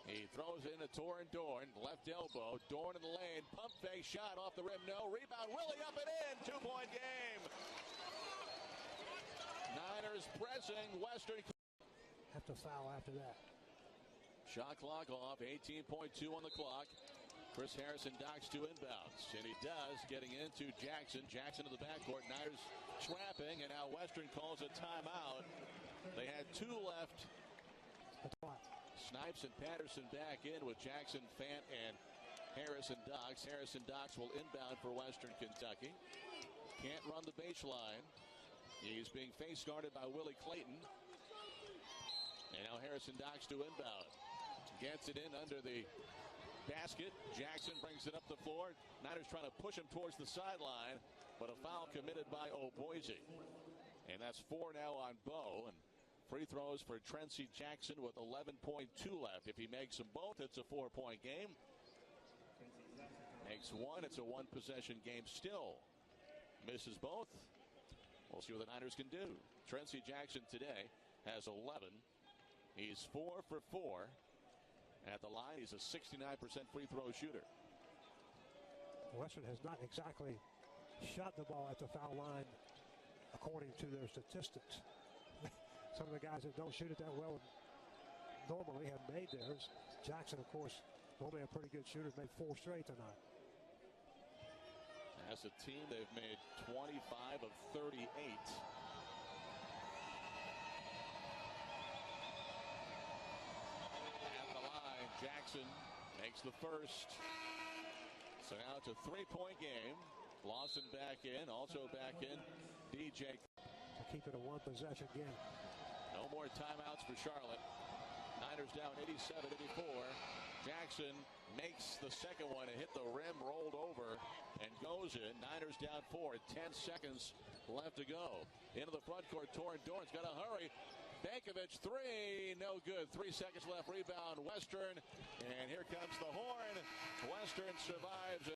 He throws it into Dorn. Left elbow. Dorn in the lane. Pump fake shot off the rim. No. Rebound. Willie up and in. 2-point game. Niners pressing. Western. Have to foul after that. Shot clock off. 18.2 on the clock. Chris Harrison Docks to inbounds. And he does. Getting into Jackson. Jackson to the backcourt. Niners trapping. And now Western calls a timeout. They had 2 left. Snipes and Patterson back in with Jackson, Fant, and Harrison Docks. Harrison Docks will inbound for Western Kentucky. Can't run the baseline. He's being face guarded by Willie Clayton. And now Harrison Docks to inbound. Gets it in under the basket. Jackson brings it up the floor. Niners trying to push him towards the sideline, but a foul committed by O'Boise. And that's 4 now on Bo. And Free throws for Tracy Jackson with 11.2 left. If he makes them both, it's a 4-point game. Makes one, it's a one-possession game still. Misses both. We'll see what the Niners can do. Tracy Jackson today has 11. He's 4 for 4 at the line. He's a 69% free throw shooter. Western has not exactly shot the ball at the foul line according to their statistics. Some of the guys that don't shoot it that well normally have made theirs. Jackson, of course, normally a pretty good shooter, made 4 straight tonight. As a team, they've made 25 of 38. At the line, Jackson makes the first. So now it's a 3-point game. Lawson back in, also back in. DJ. To keep it a one-possession game. No more timeouts for Charlotte. Niners down 87-84. Jackson makes the second one and hit the rim, rolled over, and goes in. Niners down 4. 10 seconds left to go. Into the front court, Torrin Dorn's got to hurry. Bankovic, 3, no good. 3 seconds left, rebound, Western. And here comes the horn. Western survives.